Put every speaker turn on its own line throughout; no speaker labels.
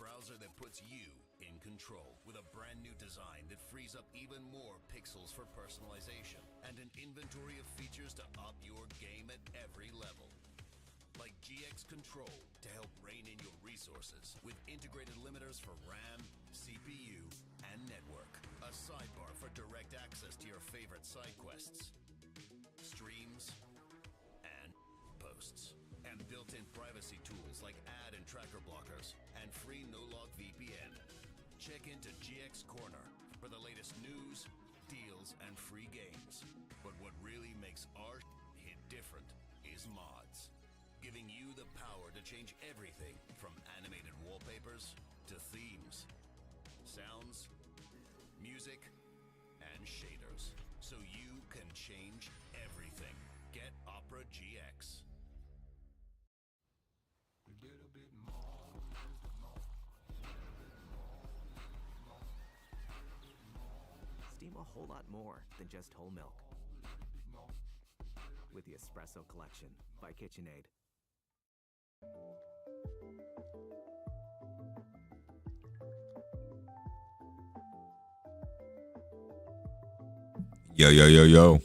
browser that puts you in control with a brand new design that frees up even more pixels for personalization and an inventory of features to up your game at every level. Like GX Control to help rein in your resources with integrated limiters for RAM, CPU, and network. A sidebar for direct access to your favorite side quests, streams, and posts. And built-in privacy tools like ad and tracker blockers and free no-log VPN. Check into GX Corner for the latest news, deals, and free games. But what really makes our hit different is mods, giving you the power to change everything from animated wallpapers to themes, sounds, music, and shaders, so you can change everything. Get Opera GX.
Steam a whole lot more than just whole milk with the Espresso Collection by KitchenAid.
Yo, yo, yo, yo.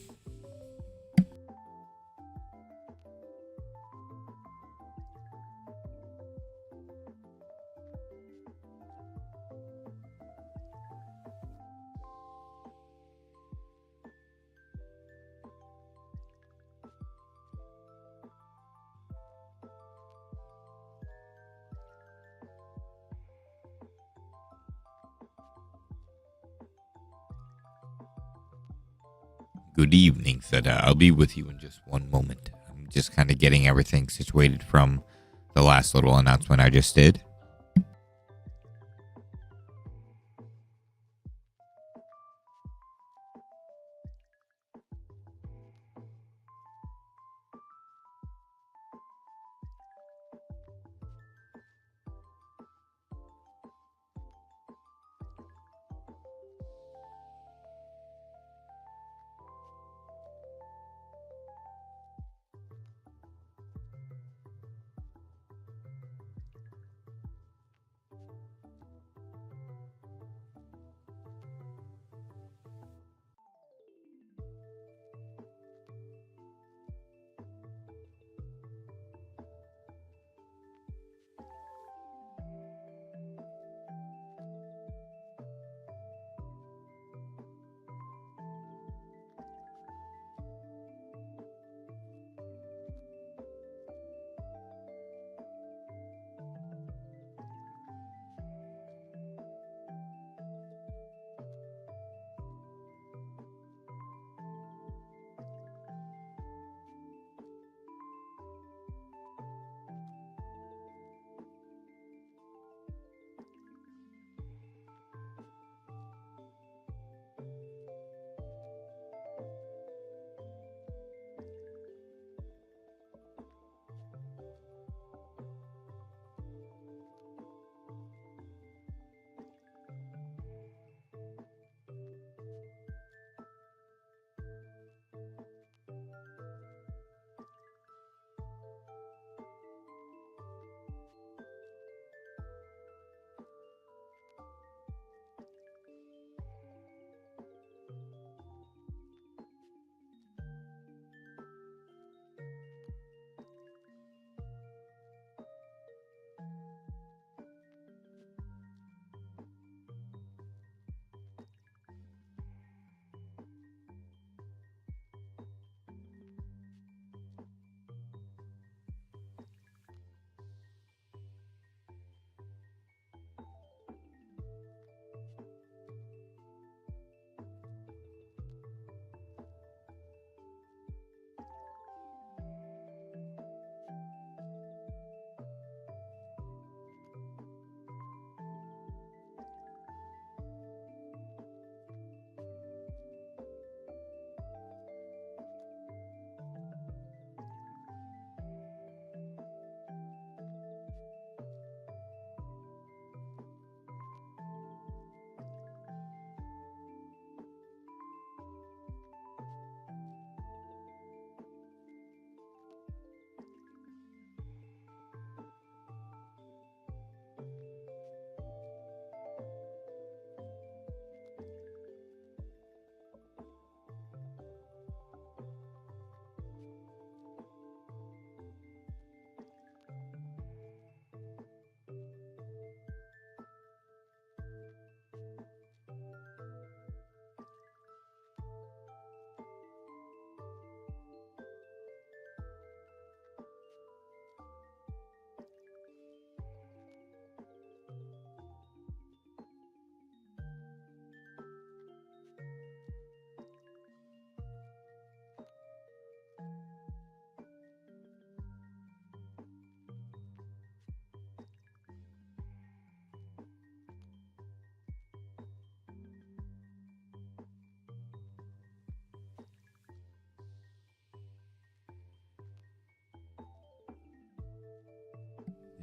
Good evening, SCYTHER. I'll be with you in just one moment. I'm just kind of getting everything situated from the last little announcement I just did.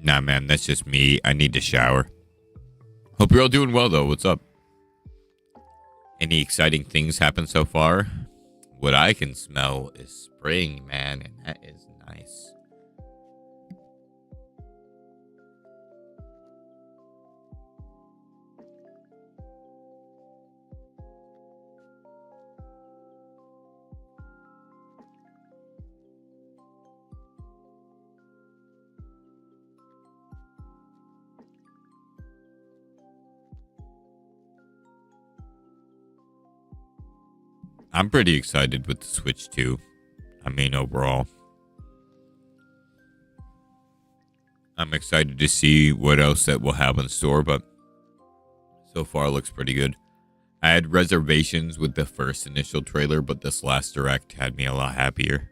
Nah, man, that's just me. I need to shower. Hope you're all doing well, though. What's up? Any exciting things happen so far? What I can smell is spring, man, and that is nice. I'm pretty excited with the Switch 2. I mean, overall. I'm excited to see what else that will have in store, but so far it looks pretty good. I had reservations with the first initial trailer, but this last direct had me a lot happier.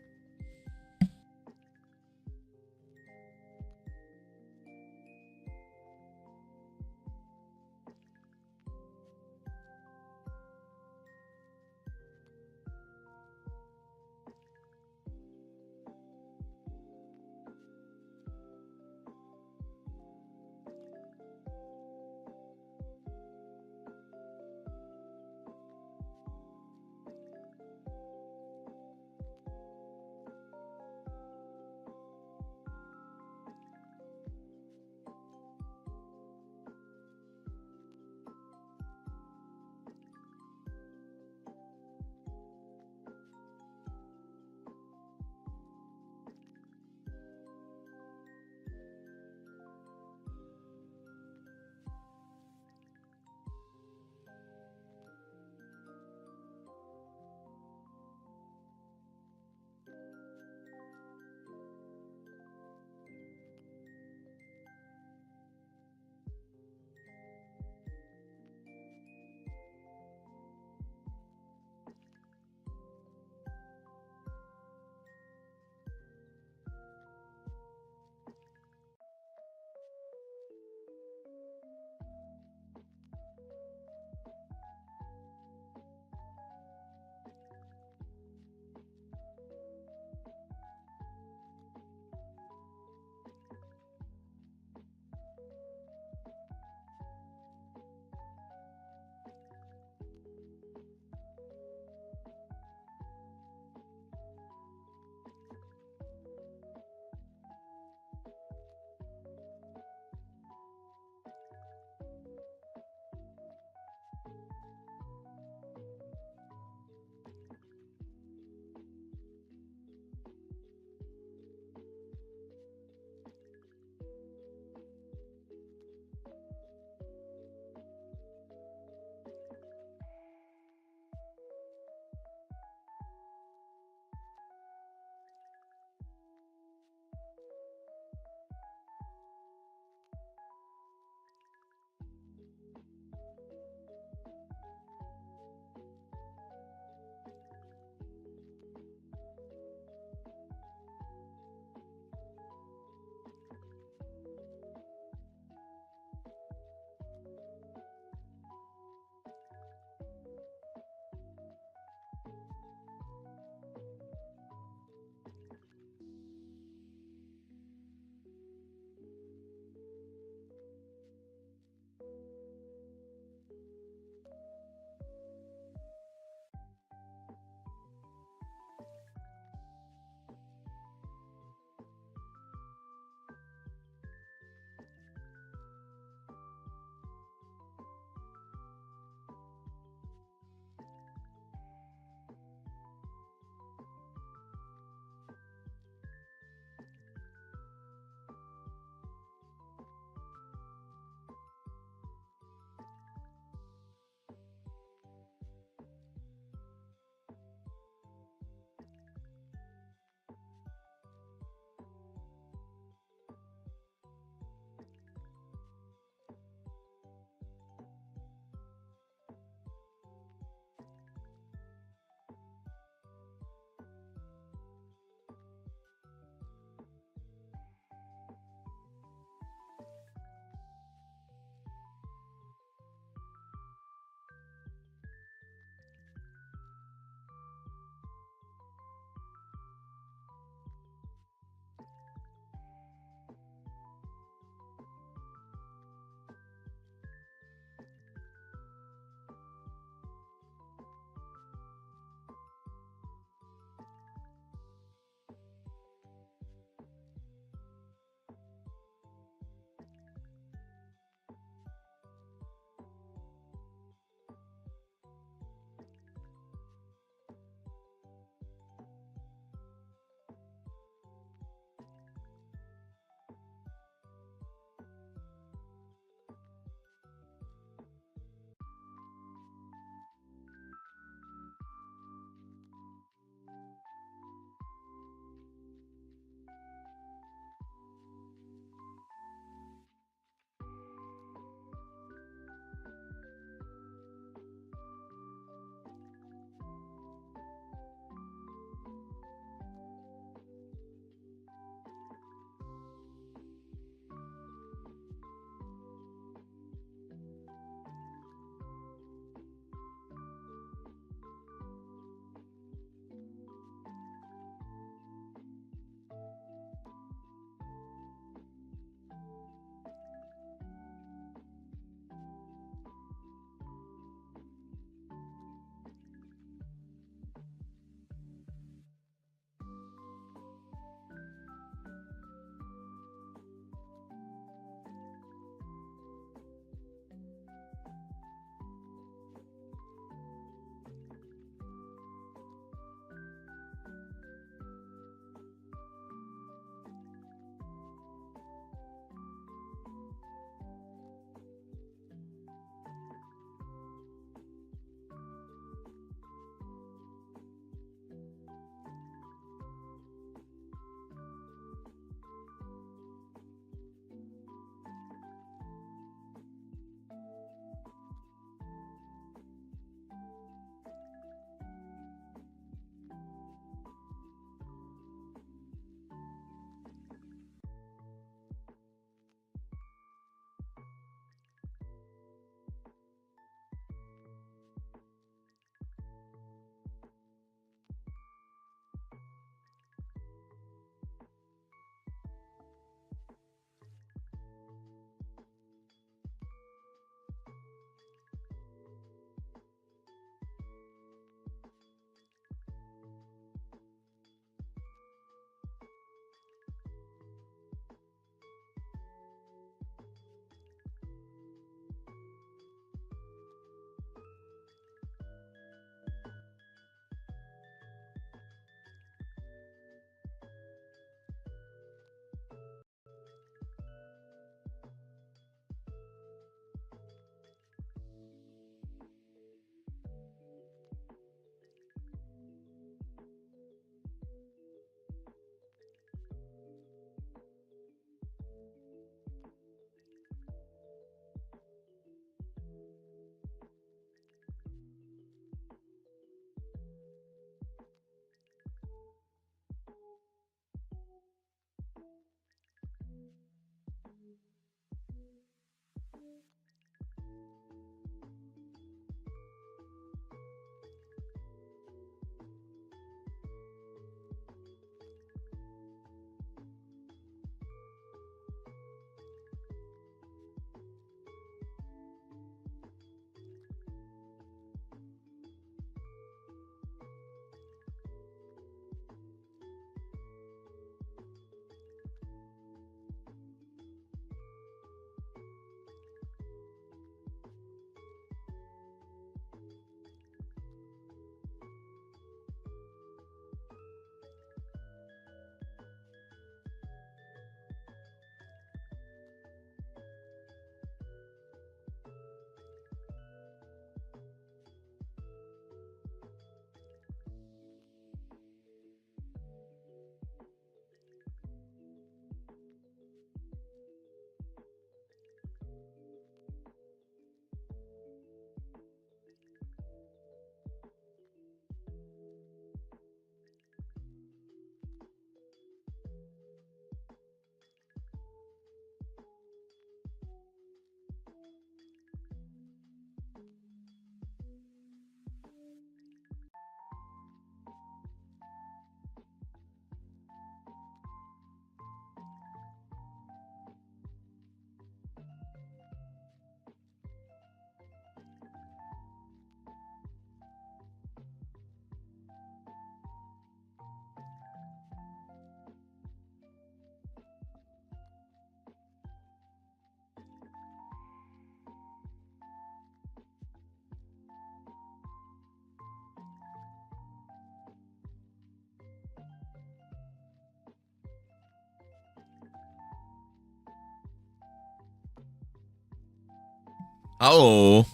Oh.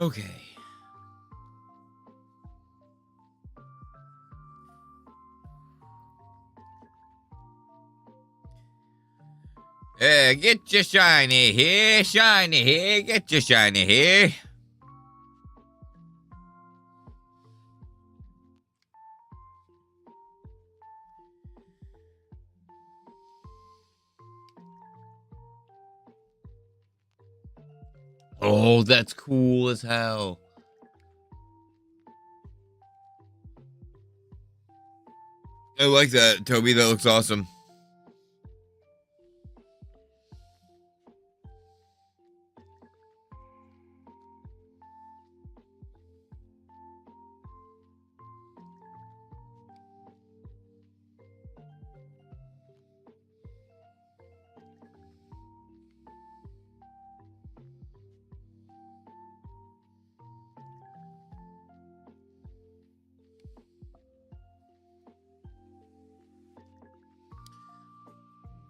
Okay. Get your shiny here, get your shiny here. Oh, that's cool as hell. I like that, Toby. That looks awesome.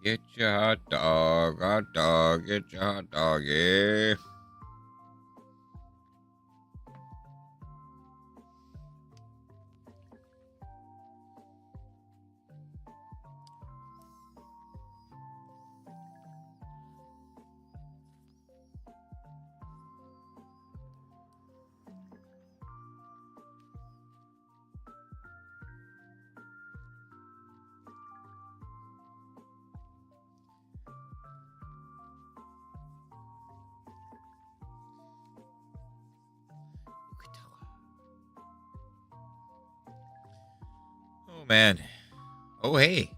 Get your hot dog, get your hot dog, yeah. Oh, man. Oh, hey.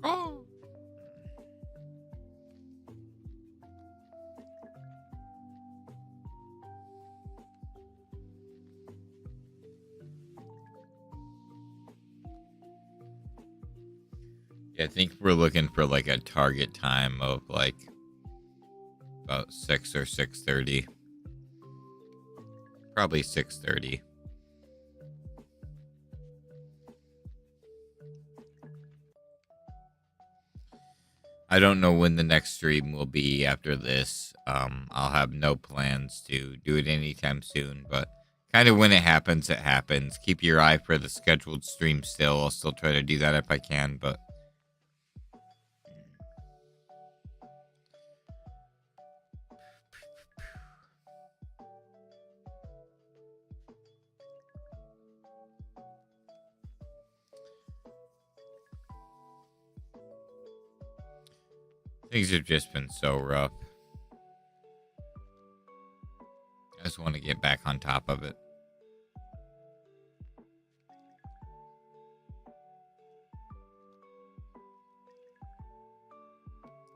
Oh. Yeah, I think we're looking for like a target time of like about 6 or 6:30. Probably 6:30. I don't know when the next stream will be after this. I'll have no plans to do it anytime soon, but kind of when it happens, it happens. Keep your eye for the scheduled stream still. I'll still try to do that if I can, but Things have just been so rough. I just want to get back on top of it.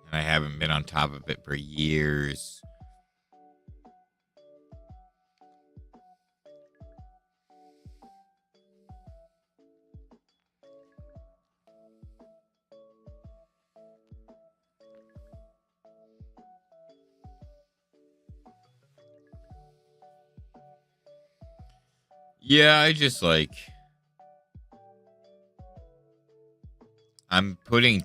And I haven't been on top of it for years. Yeah, I just like... I'm putting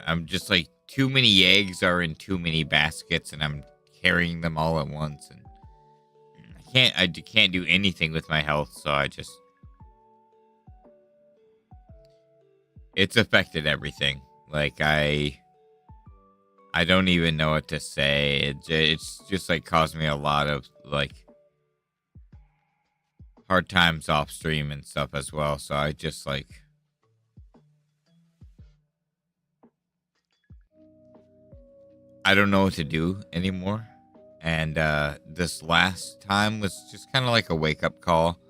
I'm just like, too many eggs are in too many baskets, and I'm carrying them all at once, and I can't do anything with my health, so it's affected everything. Like, I don't even know what to say. It's just like caused me a lot of like hard times off stream and stuff as well. So I just like, I don't know what to do anymore. And this last time was just kind of like a wake up call.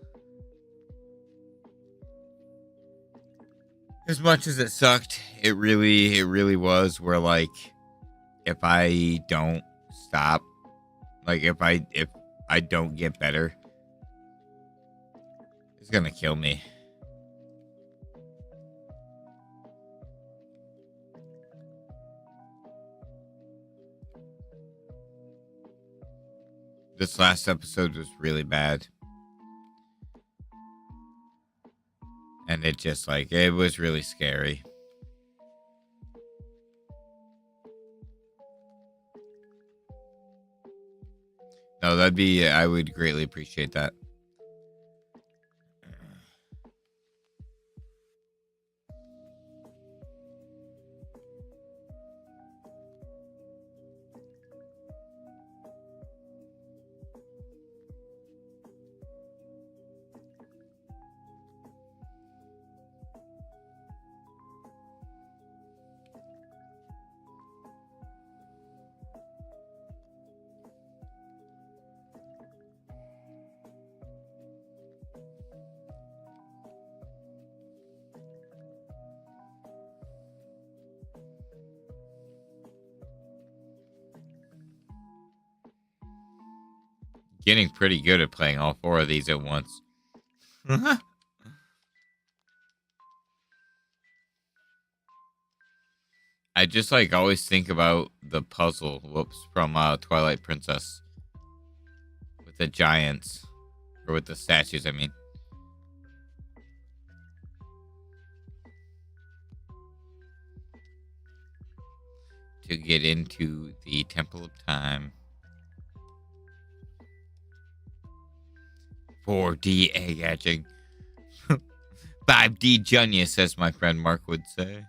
As much as it sucked, it really was. Where like, if I don't stop, like if I don't get better, it's gonna kill me. This last episode was really bad. And it just like, it was really scary. No, I would greatly appreciate that. Getting pretty good at playing all four of these at once. I just like always think about the puzzle, from Twilight Princess. With the giants. Or with the statues, I mean. To get into the Temple of Time. 4D egg hatching. 5D genius, as my friend Mark would say.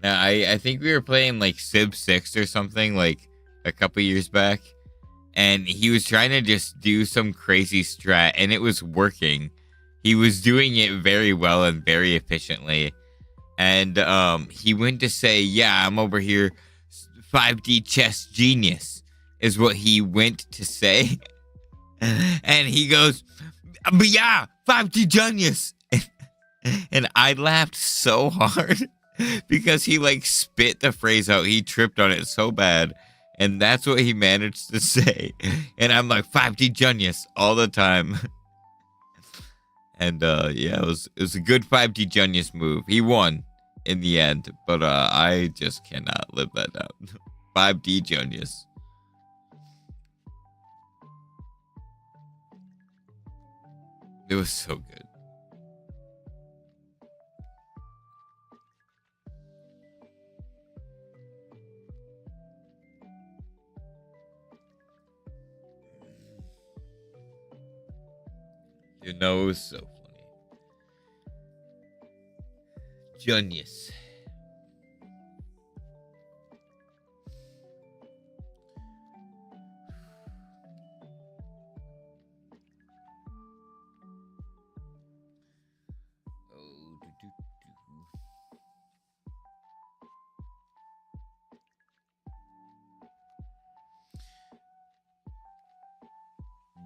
Now, I think we were playing like Civ 6 or something like a couple years back. And he was trying to just do some crazy strat, and it was working. He was doing it very well and very efficiently. And he went to say, yeah, I'm over here, 5D chess genius, is what he went to say. And he goes, but yeah, 5D genius. And I laughed so hard because he like spit the phrase out. He tripped on it so bad. And that's what he managed to say. And I'm like, 5D genius all the time. And yeah, it was a good 5D genius move. He won in the end. But I just cannot live that down. 5D genius. It was so good. You know, it was so funny. Genius.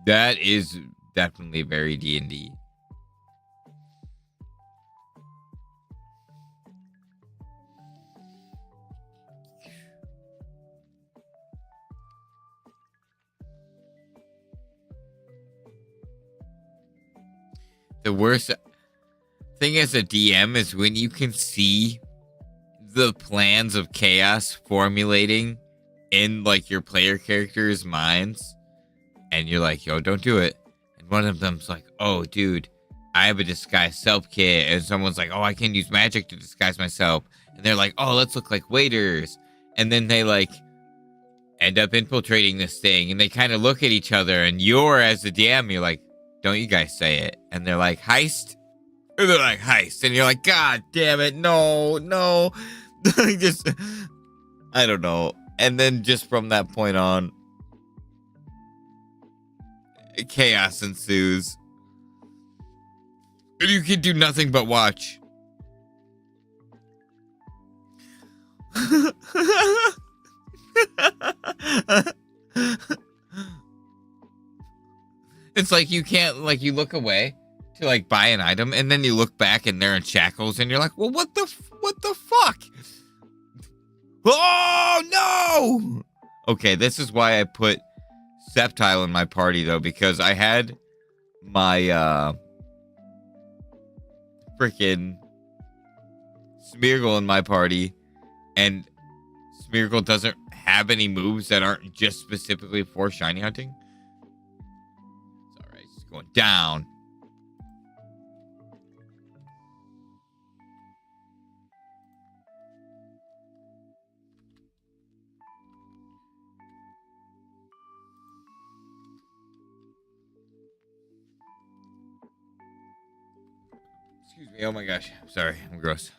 That is definitely very D&D. The worst thing as a DM is when you can see the plans of chaos formulating in like your player characters' minds, and you're like, yo, don't do it. And one of them's like, oh, dude, I have a disguise self kit. And someone's like, oh, I can use magic to disguise myself. And they're like, oh, let's look like waiters. And then they like end up infiltrating this thing, and they kind of look at each other, and you're as the DM, you're like, don't you guys say it. And they're like, heist? And they're like, heist. And you're like, God damn it, no. Just, I don't know. And then just from that point on, chaos ensues. And you can do nothing but watch. It's like you can't, like, you look away to like buy an item, and then you look back and they're in shackles, and you're like, well, what the fuck? Oh no! Okay, this is why I put Sapphire in my party though, because I had my freaking Smeargle in my party, and Smeargle doesn't have any moves that aren't just specifically for shiny hunting. It's alright, it's going down. Excuse me, oh my gosh. Sorry, I'm gross.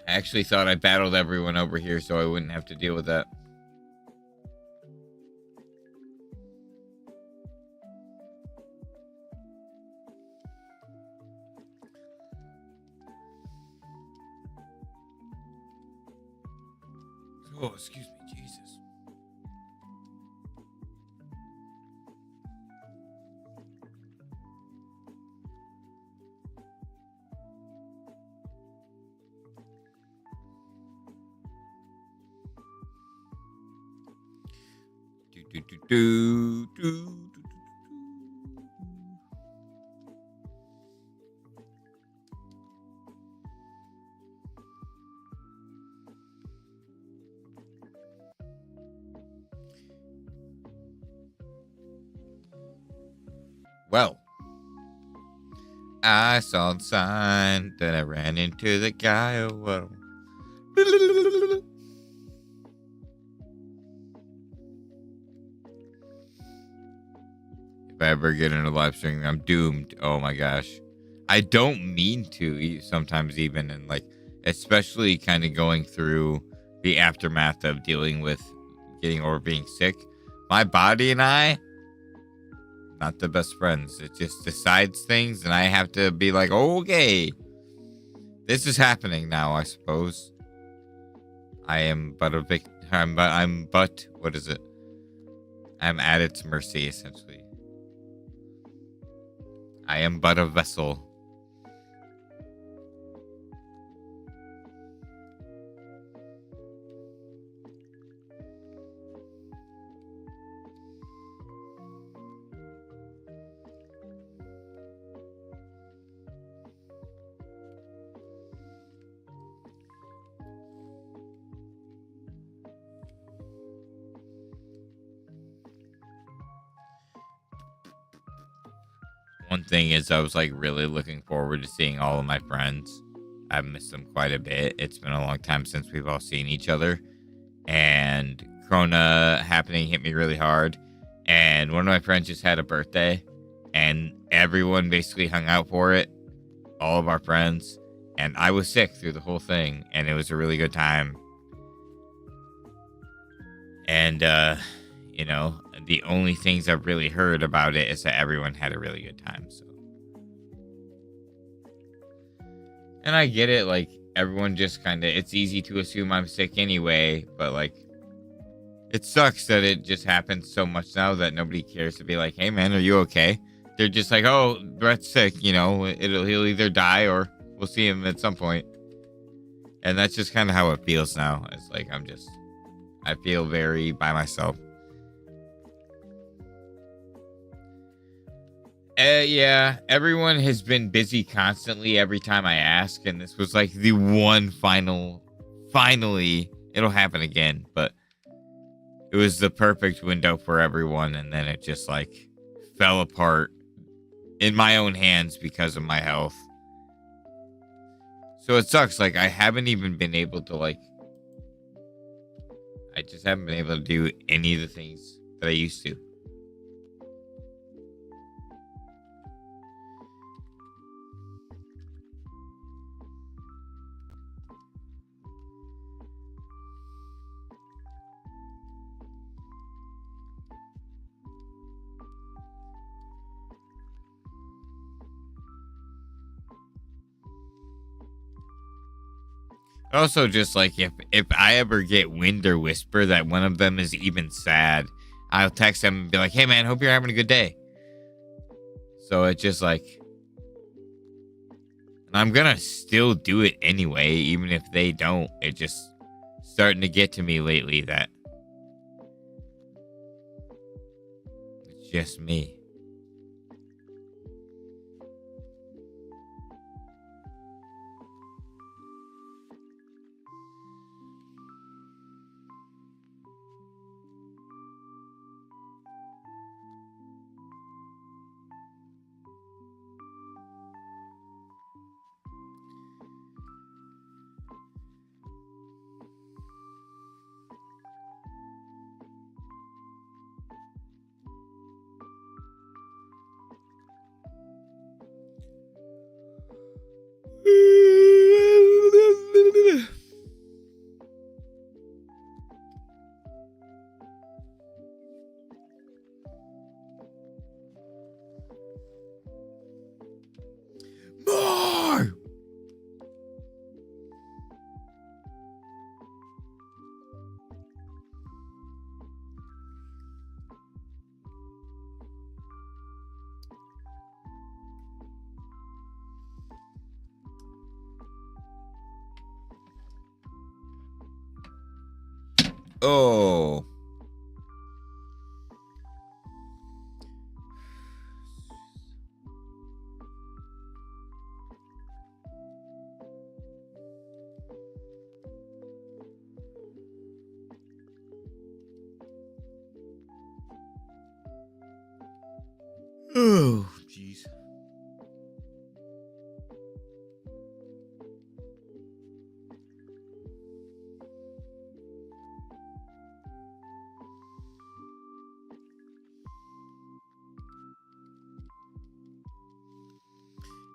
I actually thought I battled everyone over here so I wouldn't have to deal with that. Oh, excuse me, Jesus. Do. Well, I saw the sign, then I ran into the guy. Oh, well. If I ever get into live streaming, I'm doomed. Oh my gosh. I don't mean to sometimes even, and like, especially kind of going through the aftermath of dealing with getting over being sick. My body and I, not the best friends. It just decides things, and I have to be like, okay, this is happening now, I suppose. I am but a victim. I'm but, what is it? I'm at its mercy, essentially. I am but a vessel. One thing is, I was like really looking forward to seeing all of my friends. I've missed them quite a bit. It's been a long time since we've all seen each other. And Corona happening hit me really hard. And And one of my friends just had a birthday, and everyone basically hung out for it. All of our friends. And I was sick through the whole thing, and it was a really good time. And, you know, the only things I've really heard about it is that everyone had a really good time, so. And I get it, like, everyone just kind of, it's easy to assume I'm sick anyway, but, like, it sucks that it just happens so much now that nobody cares to be like, hey, man, are you okay? They're just like, oh, Brett's sick, you know, he'll either die or we'll see him at some point. And that's just kind of how it feels now. It's like, I feel very by myself. Yeah, everyone has been busy constantly every time I ask, and this was like the one finally, it'll happen again, but it was the perfect window for everyone, and then it just like fell apart in my own hands because of my health. So it sucks, like I haven't even been able to I just haven't been able to do any of the things that I used to. Also, just like if I ever get wind or whisper that one of them is even sad, I'll text them and be like, hey man, hope you're having a good day. So it's just like, I'm gonna still do it anyway, even if they don't. It's just starting to get to me lately that it's just me. More! Oh. Oh, jeez.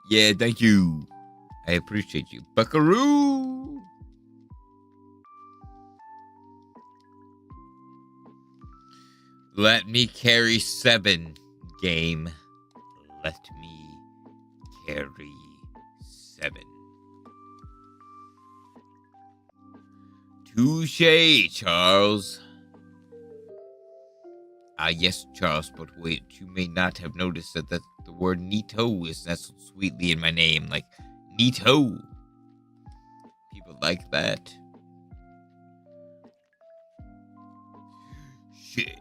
Yeah, thank you. I appreciate you. Buckaroo! Let me carry 7, game. Let me carry 7. Touché, Charles. Ah, yes, Charles, but wait, you may not have noticed that the word Nito is nestled sweetly in my name, like Nito. People like that. Shit.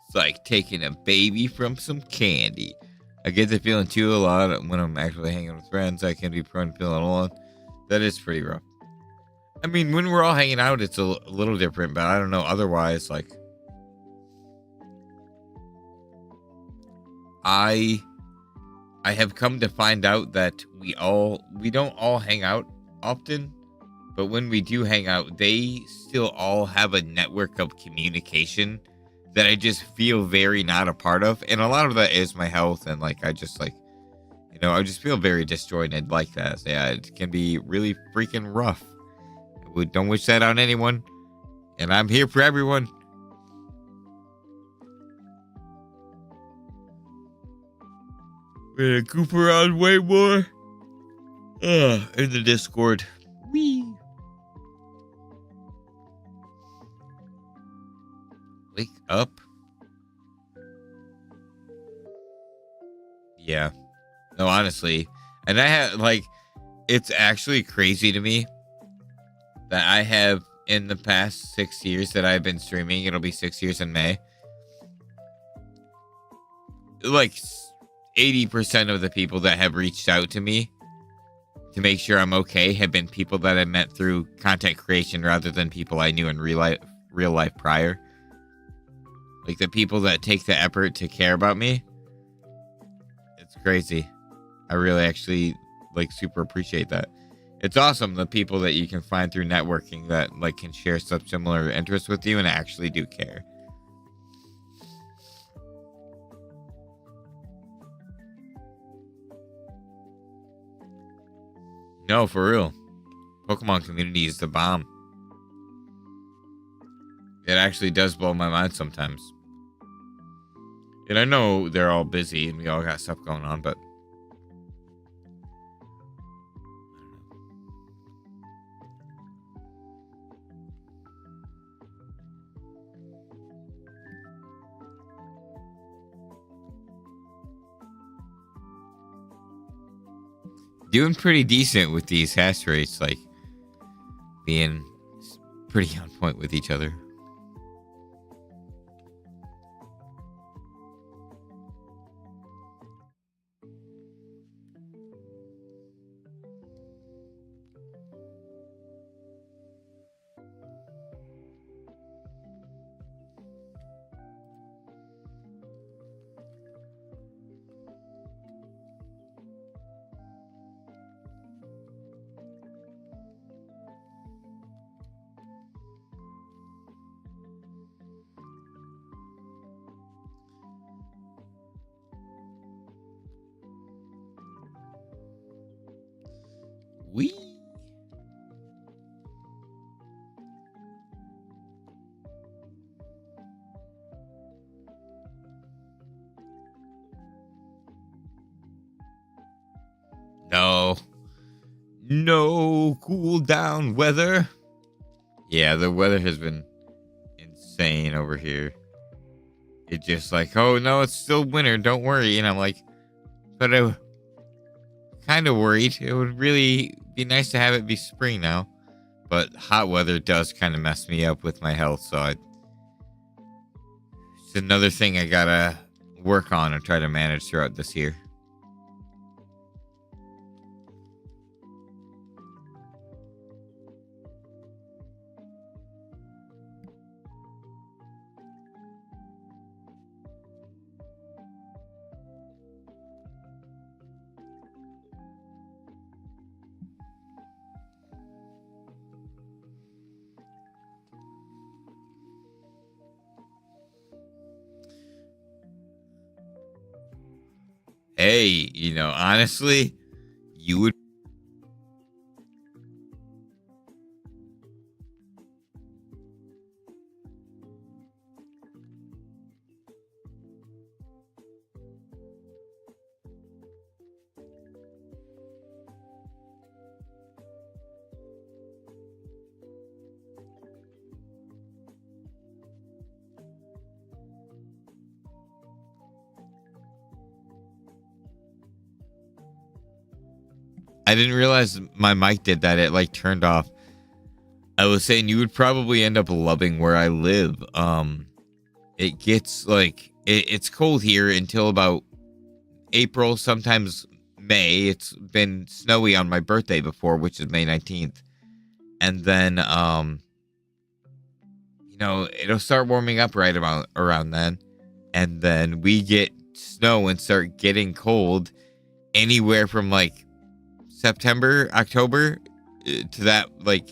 It's like taking a baby from some candy. I get the feeling too a lot when I'm actually hanging with friends. I can be prone to feeling alone. That is pretty rough. I mean, when we're all hanging out, it's a little different, but I don't know. Otherwise, like, I have come to find out that we don't all hang out often, but when we do hang out, they still all have a network of communication that I just feel very not a part of. And a lot of that is my health. And like, I just like, I just feel very disjointed like that. So, yeah, it can be really freaking rough. We don't wish that on anyone. And I'm here for everyone. We're gonna goof around way more. In the Discord. Wee. Wake up. Yeah. No, honestly. And I have, like, it's actually crazy to me that I have, in the past 6 years that I've been streaming, it'll be 6 years in May, like, 80% of the people that have reached out to me to make sure I'm okay have been people that I met through content creation rather than people I knew in real life prior. Like, the people that take the effort to care about me, it's crazy. I really actually, like, super appreciate that. It's awesome, the people that you can find through networking that, like, can share such similar interests with you and actually do care. No, for real. Pokemon community is the bomb. It actually does blow my mind sometimes. And I know they're all busy and we all got stuff going on, but doing pretty decent with these hash rates, like being pretty on point with each other. Wee. No cool down weather. Yeah, the weather has been insane over here. It's just like, oh no, it's still winter, don't worry. And I'm like, but I kind of worried. It would really be nice to have it be spring now. But hot weather does kind of mess me up with my health. So it's another thing I gotta work on and try to manage throughout this year. Hey, honestly, you would. I didn't realize my mic did that. It like turned off. I was saying you would probably end up loving where I live. It gets like it's cold here until about April, sometimes May. It's been snowy on my birthday before, which is May 19th. And then, it'll start warming up right around then. And then we get snow and start getting cold anywhere from like September, October to that like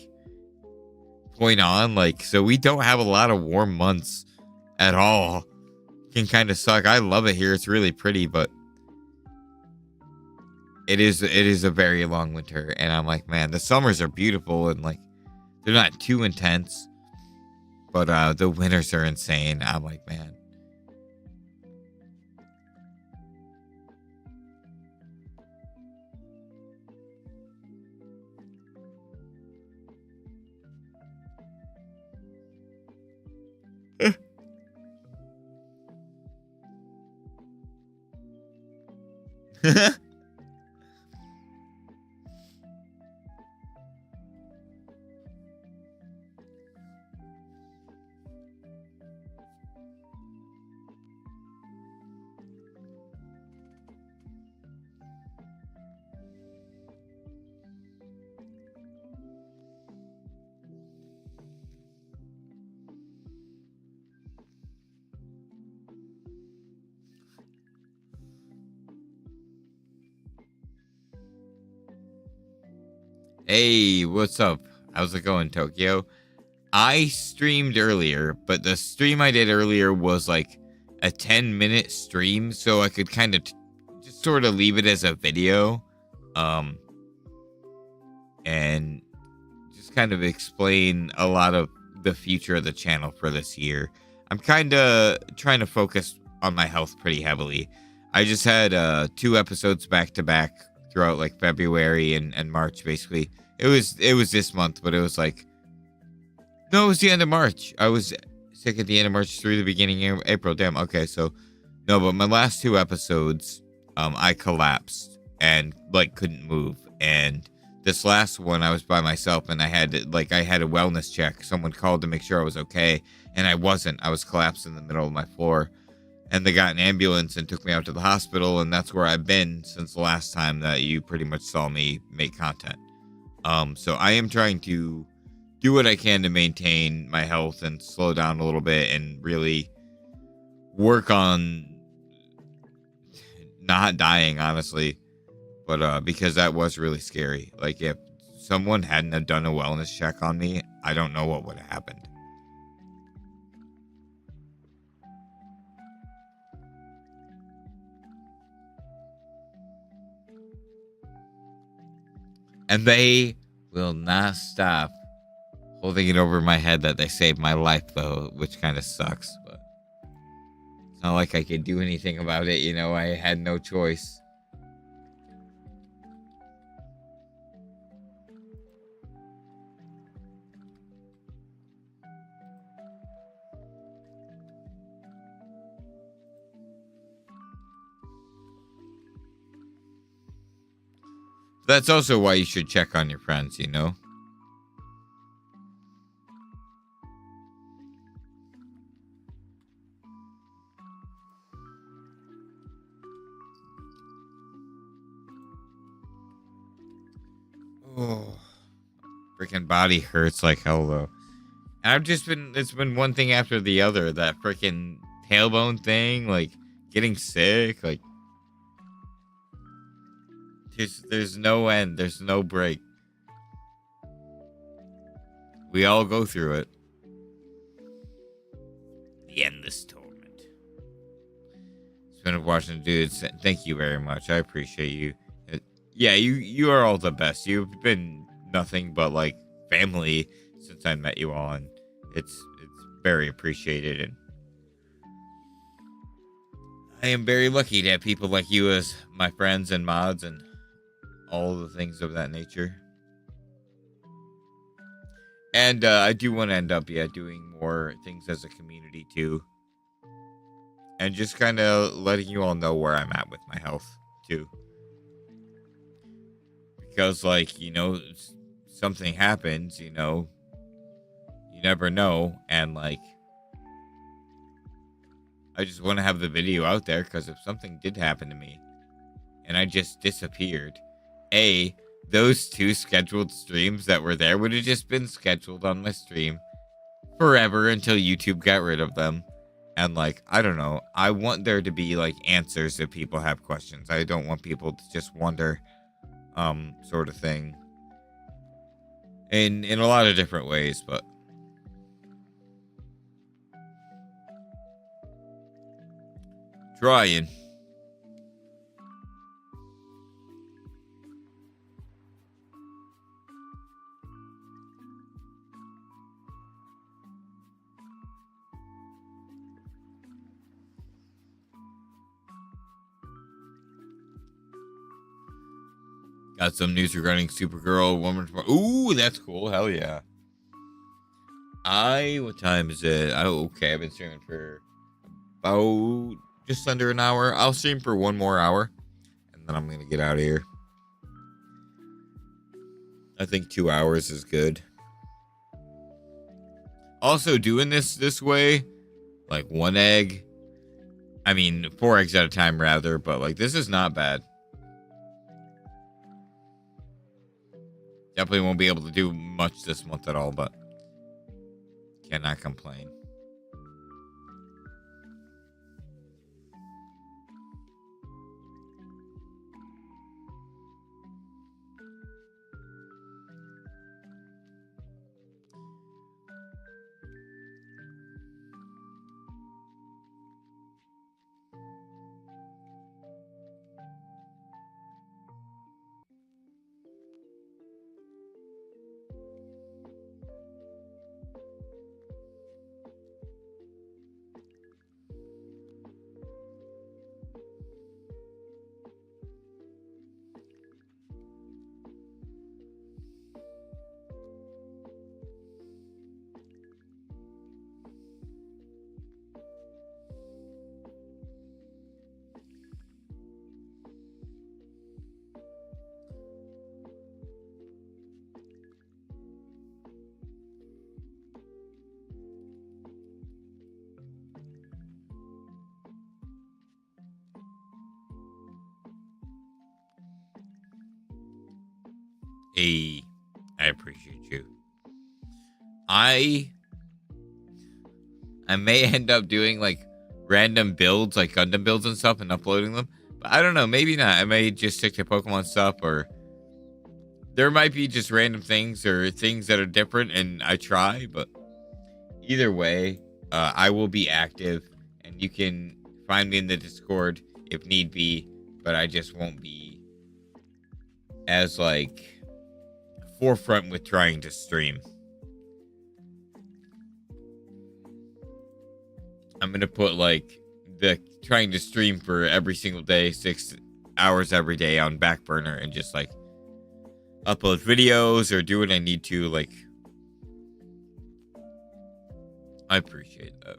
point on. Like, so we don't have a lot of warm months at all. Can kind of suck. I love it here. It's really pretty, but it is a very long winter. And I'm like, man, the summers are beautiful and like they're not too intense, but the winters are insane. I'm like, man. Hey, what's up? How's it going, Tokyo? I streamed earlier, but the stream I did earlier was like a 10-minute stream, so I could kind of just sort of leave it as a video, and just kind of explain a lot of the future of the channel for this year. I'm kind of trying to focus on my health pretty heavily. I just had 2 episodes back to back throughout like February and March. Basically, it was this month, but it was like, no, it was the end of March. I was sick at the end of March through the beginning of April. Damn. Okay, so no, but my last 2 episodes, I collapsed and like couldn't move. And this last one, I was by myself and I had a wellness check. Someone called to make sure I was okay, and I wasn't. I was collapsed in the middle of my floor. And they got an ambulance and took me out to the hospital, and that's where I've been since the last time that you pretty much saw me make content. So I am trying to do what I can to maintain my health and slow down a little bit and really work on not dying, honestly. But because that was really scary. Like, if someone hadn't have done a wellness check on me, I don't know what would have happened. And they will not stop holding it over my head that they saved my life, though, which kind of sucks. But it's not like I could do anything about it, you know. I had no choice. That's also why you should check on your friends, you know? Oh, freaking body hurts like hell, though. And it's been one thing after the other. That freaking tailbone thing, like getting sick, like there's no end, there's no break. We all go through it. The endless torment. Spin watching, dudes. Thank you very much. I appreciate you. Yeah, you are all the best. You've been nothing but like family since I met you all, and it's very appreciated. And I am very lucky to have people like you as my friends and mods and all the things of that nature. And I do want to end up doing more things as a community too, and just kind of letting you all know where I'm at with my health too, because like, you know, something happens, you know, you never know. And like, I just want to have the video out there, because if something did happen to me and I just disappeared, A, those 2 scheduled streams that were there would have just been scheduled on my stream forever until YouTube got rid of them. And like, I don't know. I want there to be like answers if people have questions. I don't want people to just wonder, sort of thing. In a lot of different ways, but trying. Got some news regarding Supergirl, Woman. Ooh, that's cool. Hell yeah. What time is it? Okay, I've been streaming for about just under an hour. I'll stream for 1 more hour, and then I'm going to get out of here. I think 2 hours is good. Also, doing this way, like 1 egg. I mean, 4 eggs at a time, rather, but like this is not bad. Definitely won't be able to do much this month at all, but cannot complain. Hey, I appreciate you. I may end up doing like random builds, like Gundam builds and stuff, and uploading them. But I don't know, maybe not. I may just stick to Pokemon stuff, or there might be just random things or things that are different, and I try. But either way, I will be active, and you can find me in the Discord if need be. But I just won't be as like forefront with trying to stream. I'm gonna put like the trying to stream for every single day, 6 hours every day on back burner, and just like upload videos or do what I need to. Like, I appreciate that.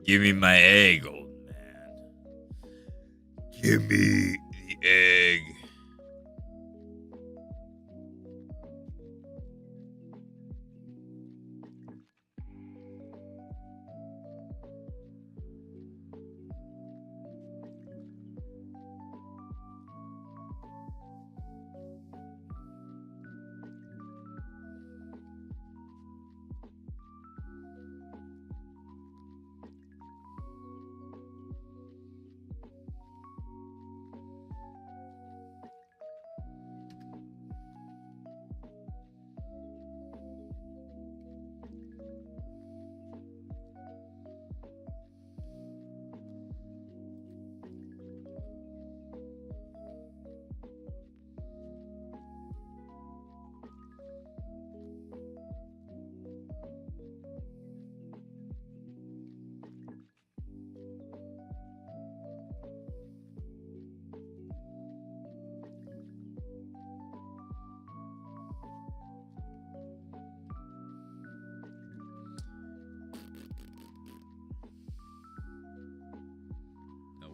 Give me my egg, old man. Give me the egg.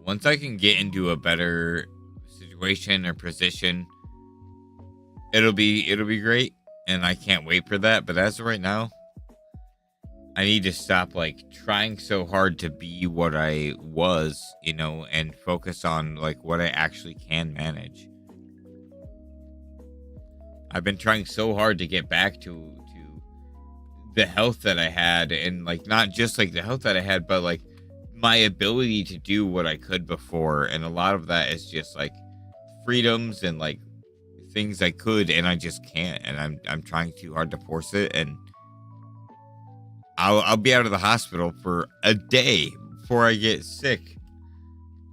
Once I can get into a better situation or position, it'll be great, and I can't wait for that. But as of right now, I need to stop like trying so hard to be what I was, and focus on like what I actually can manage. I've been trying so hard to get back to the health that I had, and like not just like the health that I had, but like my ability to do what I could before. And a lot of that is just like freedoms and like things I could, and I just can't. And I'm trying too hard to force it, and I'll be out of the hospital for a day before I get sick.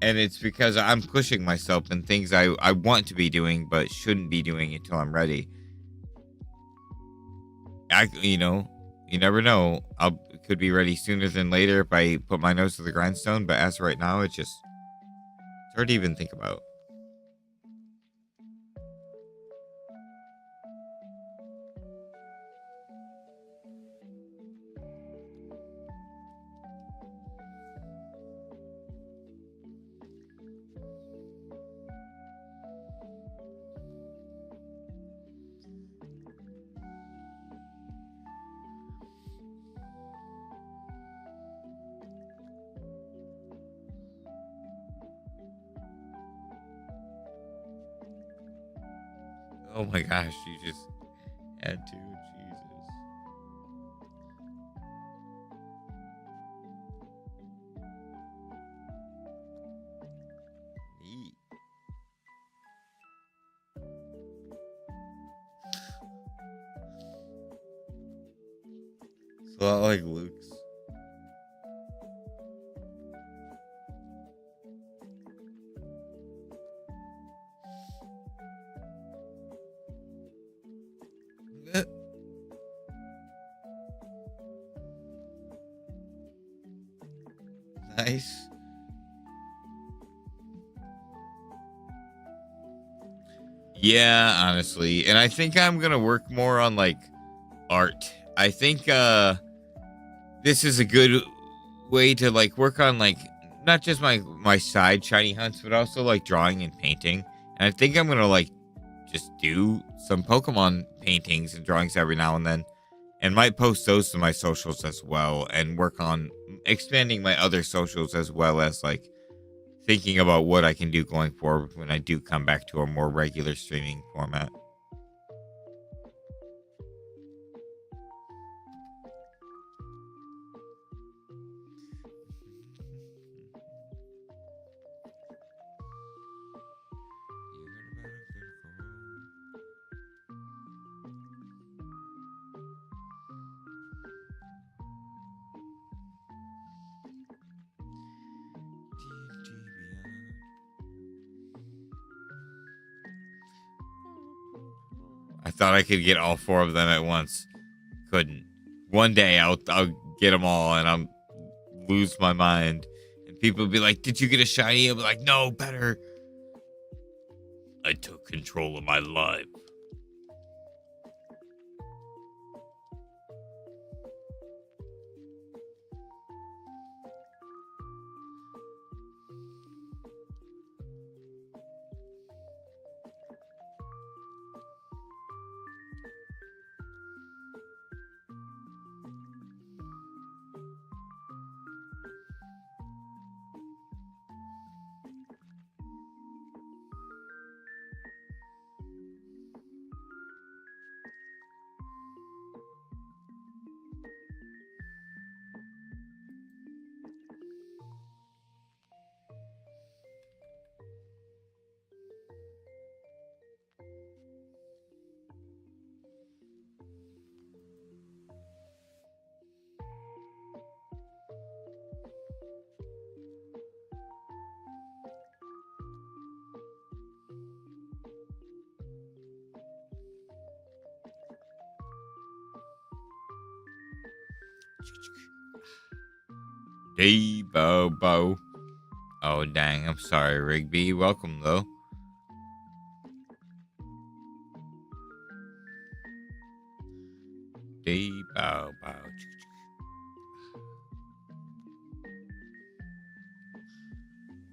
And it's because I'm pushing myself in things I want to be doing, but shouldn't be doing until I'm ready. You never know. Could be ready sooner than later if I put my nose to the grindstone. But as of right now, it's hard to even think about. Oh my gosh, you just had to. Jesus. Neat. It's a lot like Luke's. Nice. Yeah, honestly. And I think I'm going to work more on like art. I think this is a good way to like work on like not just my side shiny hunts, but also like drawing and painting. And I think I'm going to like just do some Pokemon paintings and drawings every now and then, and might post those to my socials as well, and work on expanding my other socials, as well as like thinking about what I can do going forward when I do come back to a more regular streaming format. I thought I could get all 4 of them at once. Couldn't. One day I'll get them all, and I'll lose my mind. And people will be like, "Did you get a shiny?" I'll be like, "No, better. I took control of my life." Hey, Bobo. Oh, dang. I'm sorry, Rigby. Welcome, though. Hey, Bobo.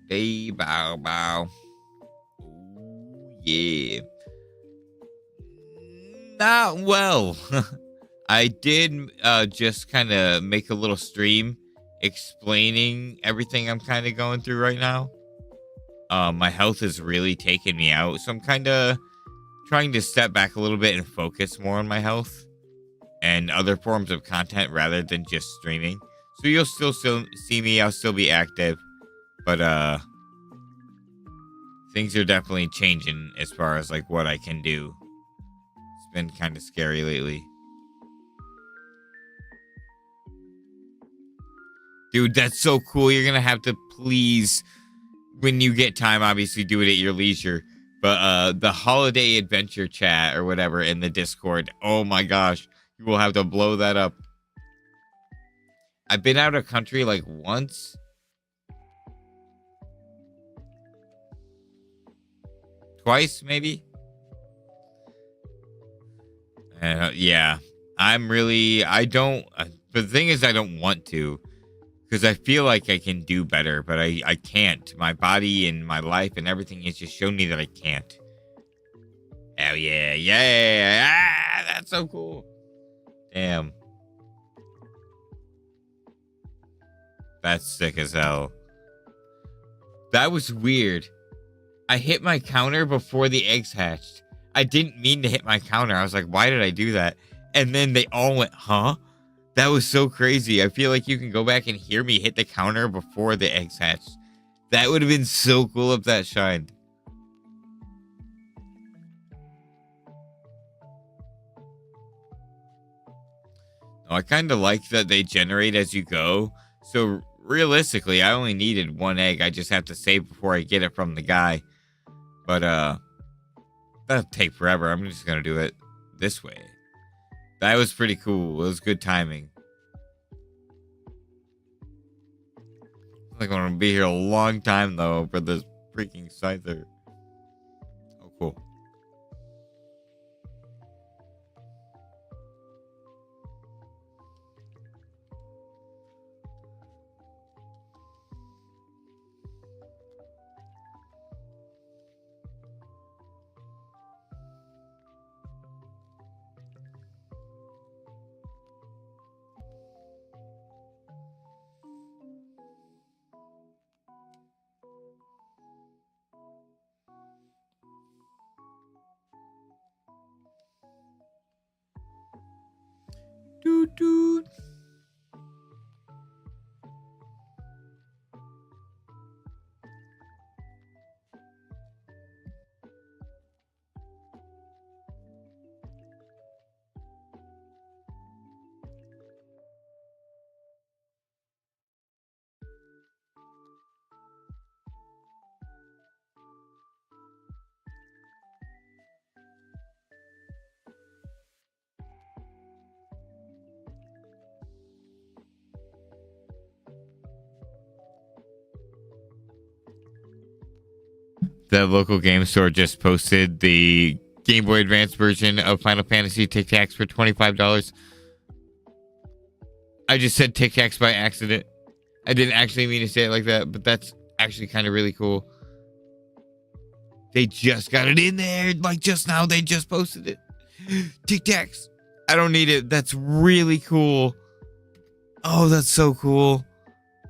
Hey, bow bow. Ooh, yeah. Not well. I did just kind of make a little stream explaining everything I'm kind of going through right now. My health is really taking me out, so I'm kind of trying to step back a little bit and focus more on my health and other forms of content rather than just streaming. So you'll still see me. I'll still be active, but things are definitely changing as far as like what I can do. It's been kind of scary lately. Dude, that's so cool. You're gonna have to please, when you get time, obviously do it at your leisure. But the holiday adventure chat or whatever in the Discord, oh my gosh, you will have to blow that up. I've been out of country like once. Twice, maybe? Yeah. I don't, the thing is I don't want to. Because I feel like I can do better, but I can't. My body and my life and everything has just shown me that I can't. Oh, yeah. Yeah. Ah, that's so cool. Damn. That's sick as hell. That was weird. I hit my counter before the eggs hatched. I didn't mean to hit my counter. I was like, why did I do that? And then they all went, huh? That was so crazy. I feel like you can go back and hear me hit the counter before the eggs hatched. That would have been so cool if that shined. No, I kind of like that they generate as you go. So realistically, I only needed one egg. I just have to save before I get it from the guy. But that'll take forever. I'm just gonna do it this way. That was pretty cool. It was good timing. Like I'm gonna be here a long time though for this freaking SCYTHER. Oh, cool. Doot doot. The local game store just posted the Game Boy Advance version of Final Fantasy Tic Tacs for $25. I just said Tic Tacs by accident. I didn't actually mean to say it like that, but that's actually kind of really cool. They just got it in there. Like just now, they just posted it. Tic Tacs. I don't need it. That's really cool. Oh, that's so cool.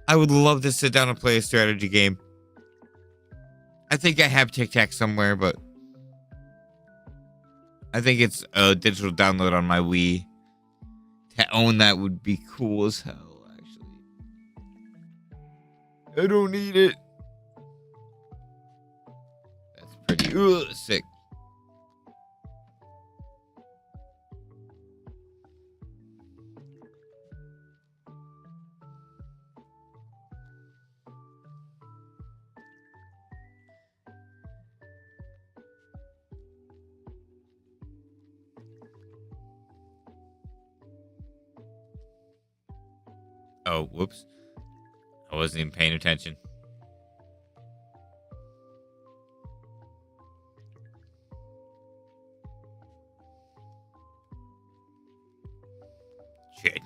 I would love to sit down and play a strategy game. I think I have Tic Tac somewhere, but I think it's a digital download on my Wii. To own that would be cool as hell, actually. I don't need it. That's pretty sick. Oh, whoops. I wasn't even paying attention. Shit.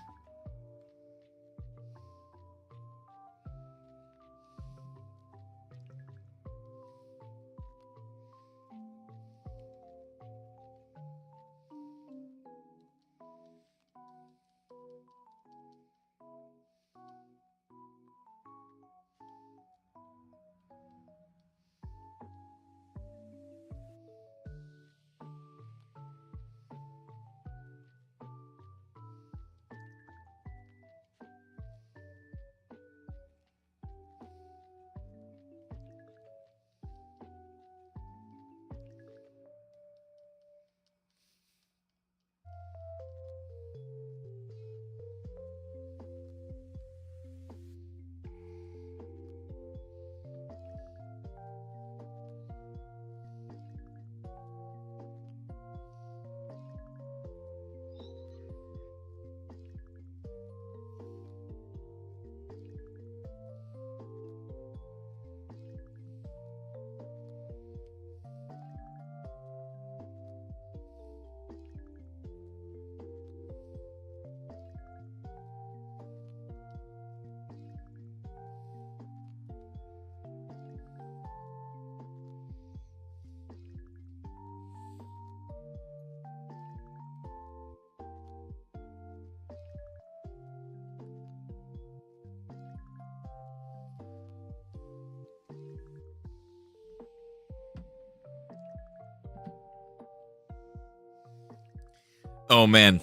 Oh, man.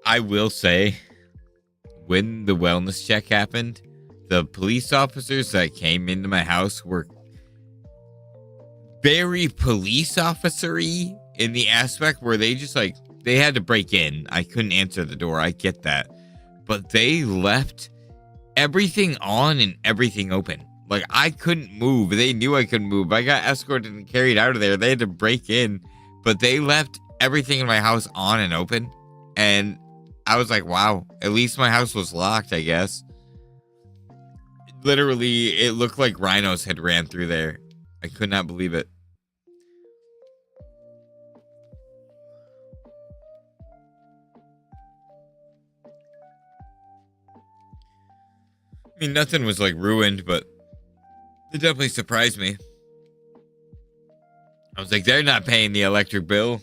I will say, when the wellness check happened, the police officers that came into my house were very police officer-y in the aspect where they just like, they had to break in. I couldn't answer the door. I get that. But they left everything on and everything open. Like, I couldn't move. They knew I couldn't move. I got escorted and carried out of there. They had to break in. But they left everything in my house on and open. And I was like, wow, at least my house was locked, I guess. Literally, it looked like rhinos had ran through there. I could not believe it. I mean, nothing was like ruined, but it definitely surprised me. I was like, they're not paying the electric bill.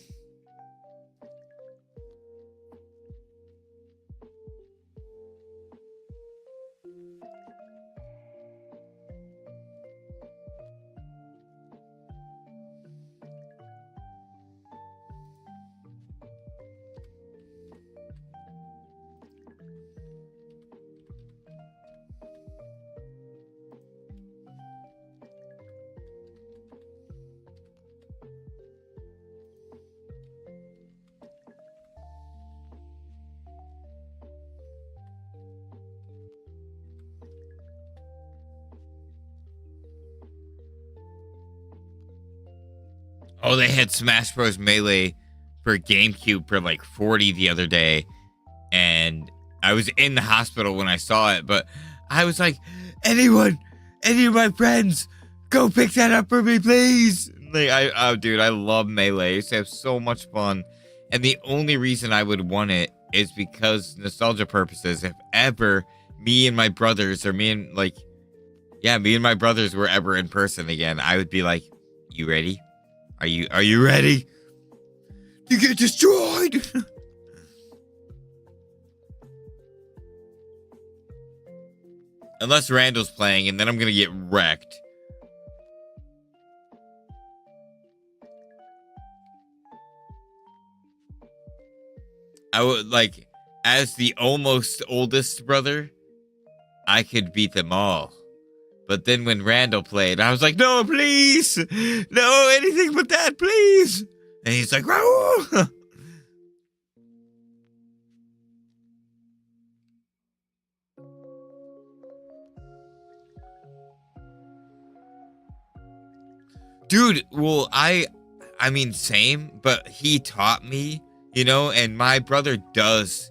Oh, they had Smash Bros. Melee for GameCube for like 40 the other day. And I was in the hospital when I saw it, but I was like, any of my friends, go pick that up for me, please. Like, dude, I love Melee. I used to have so much fun. And the only reason I would want it is because nostalgia purposes. If ever me and my brothers me and my brothers were ever in person again, I would be like, you ready? Are you ready? You get destroyed. Unless Randall's playing, and then I'm gonna get wrecked. I would like, as the almost oldest brother, I could beat them all. But then when Randall played, I was like, no, please. No, anything but that, please. And he's like, Raul. Dude, well, I mean, same, but he taught me, and my brother does,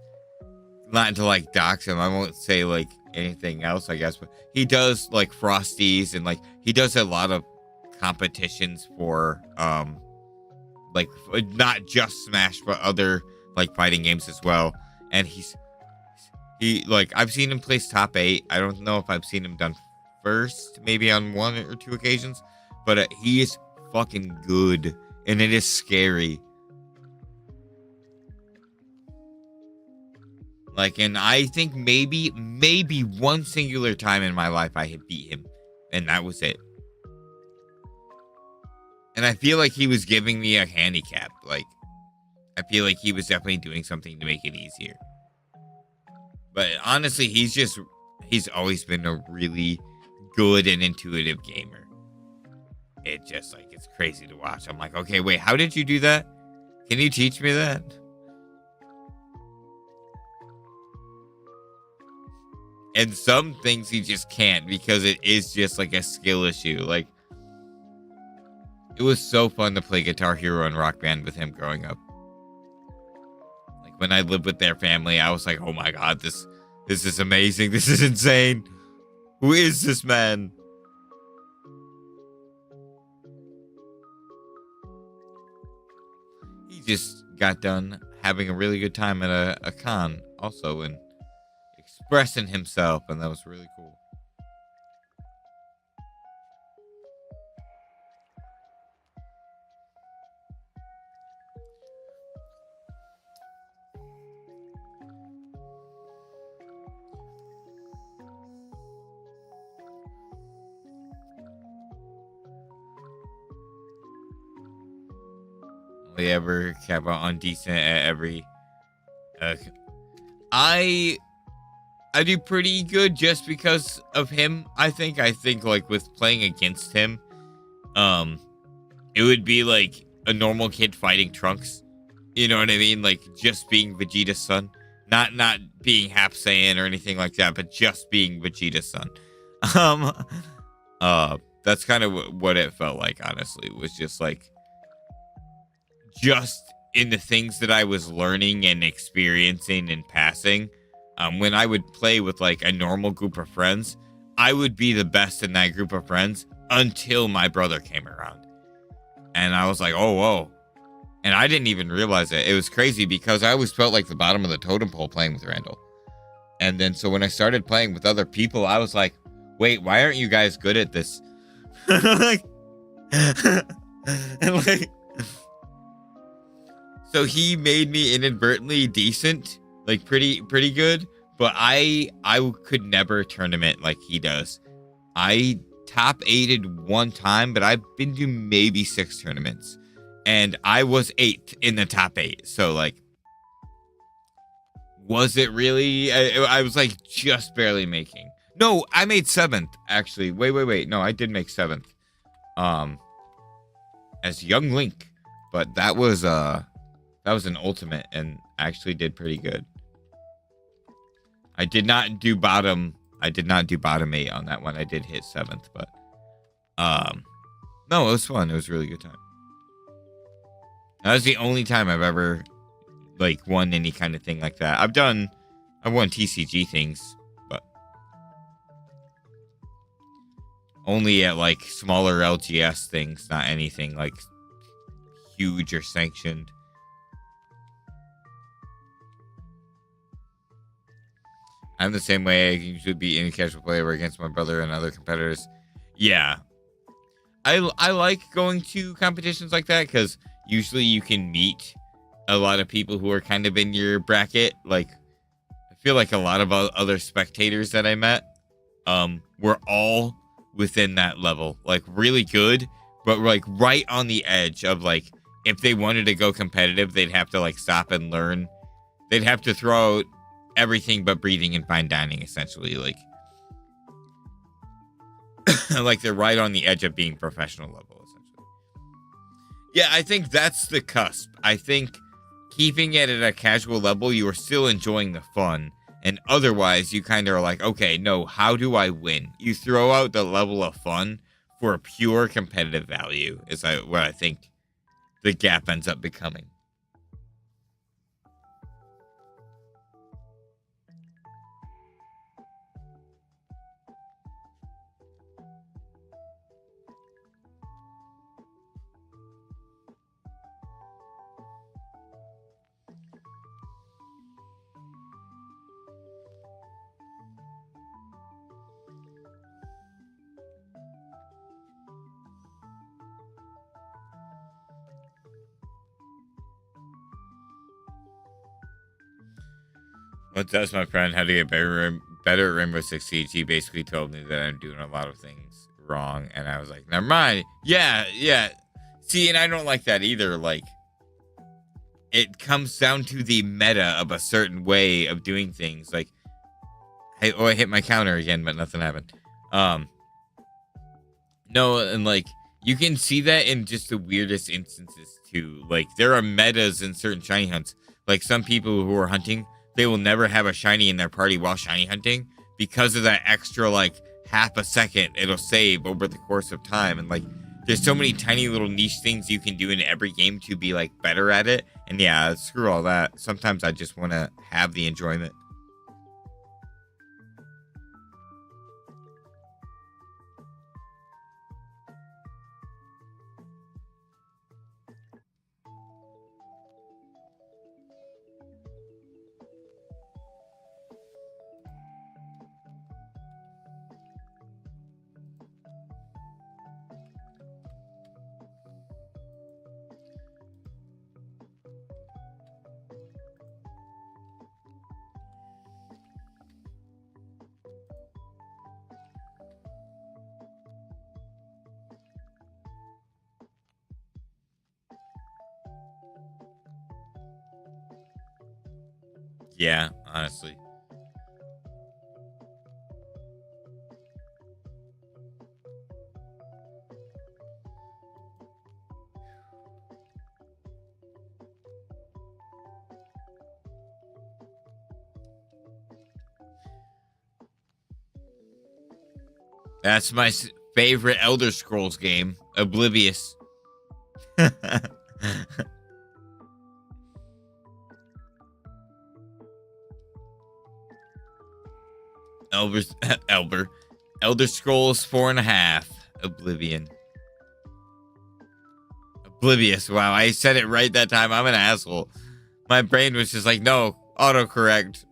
not to like dox him, I won't say like anything else, I guess, but he does like Frosties, and like he does a lot of competitions for like not just Smash but other like fighting games as well. And he like, I've seen him place top 8. I don't know if I've seen him done first, maybe on 1 or 2 occasions, but he is fucking good, and it is scary. Like, and I think maybe one singular time in my life I had beat him, and that was it. And I feel like he was giving me a handicap. Like, I feel like he was definitely doing something to make it easier. But honestly, he's always been a really good and intuitive gamer. It just, like, it's crazy to watch. I'm like, okay, wait, how did you do that? Can you teach me that? And some things he just can't, because it is just like a skill issue. Like, it was so fun to play Guitar Hero and Rock Band with him growing up. Like, when I lived with their family, I was like, oh my god, this is amazing. This is insane. Who is this man? He just got done having a really good time at a con also, and expressing himself, and that was really cool. only ever care about undecent at every. I do pretty good just because of him. I think like with playing against him, it would be like a normal kid fighting Trunks. You know what I mean? Like just being Vegeta's son, not being half Saiyan or anything like that, but just being Vegeta's son. Um, that's kind of what it felt like. Honestly, it was just like just in the things that I was learning and experiencing and passing. When I would play with like a normal group of friends, I would be the best in that group of friends until my brother came around. And I was like, oh, whoa. And I didn't even realize it. It was crazy because I always felt like the bottom of the totem pole playing with Randall. And then so when I started playing with other people, I was like, wait, why aren't you guys good at this? like, and like, so he made me inadvertently decent, like pretty good. But I could never tournament like he does. I top 8'd one time, but I've been to maybe 6 tournaments. And I was 8th in the top 8. So, like, was it really? I was, like, just barely making. No, I made 7th, actually. Wait. No, I did make 7th. As Young Link. But that was an ultimate and actually did pretty good. I did not do bottom 8 on that one. I did hit 7th, but no, it was fun. It was a really good time. That was the only time I've ever like won any kind of thing like that. I've won TCG things, but only at like smaller LGS things, not anything like huge or sanctioned. I'm the same way. I usually beat any casual player against my brother and other competitors. Yeah. I like going to competitions like that because usually you can meet a lot of people who are kind of in your bracket. Like, I feel like a lot of other spectators that I met were all within that level. Like, really good, but like right on the edge of like, if they wanted to go competitive, they'd have to like stop and learn. They'd have to throw out everything but breathing and fine dining, essentially. Like, like they're right on the edge of being professional level, essentially. Yeah, I think that's the cusp. I think keeping it at a casual level, you are still enjoying the fun. And otherwise, you kind of are like, okay, no, how do I win? You throw out the level of fun for a pure competitive value is what I think the gap ends up becoming. Once that's my friend how to get better at Rainbow Six Siege. He basically told me that I'm doing a lot of things wrong, and I was like, never mind. Yeah. See, and I don't like that either. Like, it comes down to the meta of a certain way of doing things. Like, hey, I hit my counter again, but nothing happened. No, and like you can see that in just the weirdest instances too. Like, there are metas in certain shiny hunts. Like, some people who are hunting, they will never have a shiny in their party while shiny hunting because of that extra like half a second it'll save over the course of time. And like, there's so many tiny little niche things you can do in every game to be like better at it. And yeah, screw all that. Sometimes I just want to have the enjoyment. Yeah, honestly. That's my favorite Elder Scrolls game, Oblivious. Elder Scrolls 4.5, Oblivion. Oblivious. Wow, I said it right that time. I'm an asshole. My brain was just like, no, autocorrect.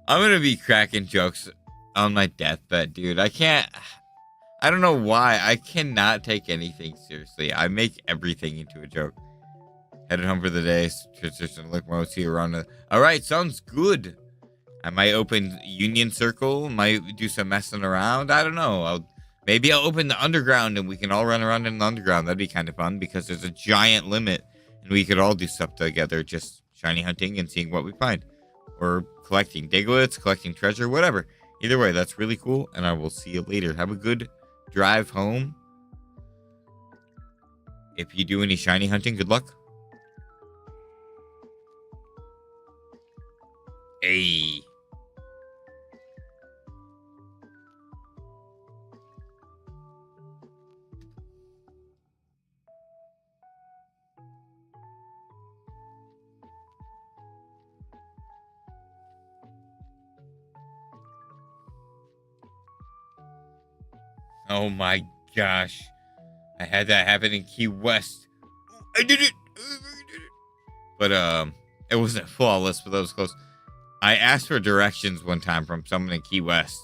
I'm gonna be cracking jokes on my deathbed, dude. I don't know why. I cannot take anything seriously. I make everything into a joke. Headed home for the day. Transition look more. See you around. Alright, sounds good. I might open Union Circle. Might do some messing around. I don't know. Maybe I'll open the underground and we can all run around in the underground. That'd be kind of fun because there's a giant limit and we could all do stuff together. Just shiny hunting and seeing what we find. Or collecting diglets, collecting treasure, whatever. Either way, that's really cool. And I will see you later. Have a good drive home. If you do any shiny hunting, good luck. Hey. Oh my gosh. I had that happen in Key West. I did it. But it wasn't flawless, but that was close. I asked for directions one time from someone in Key West,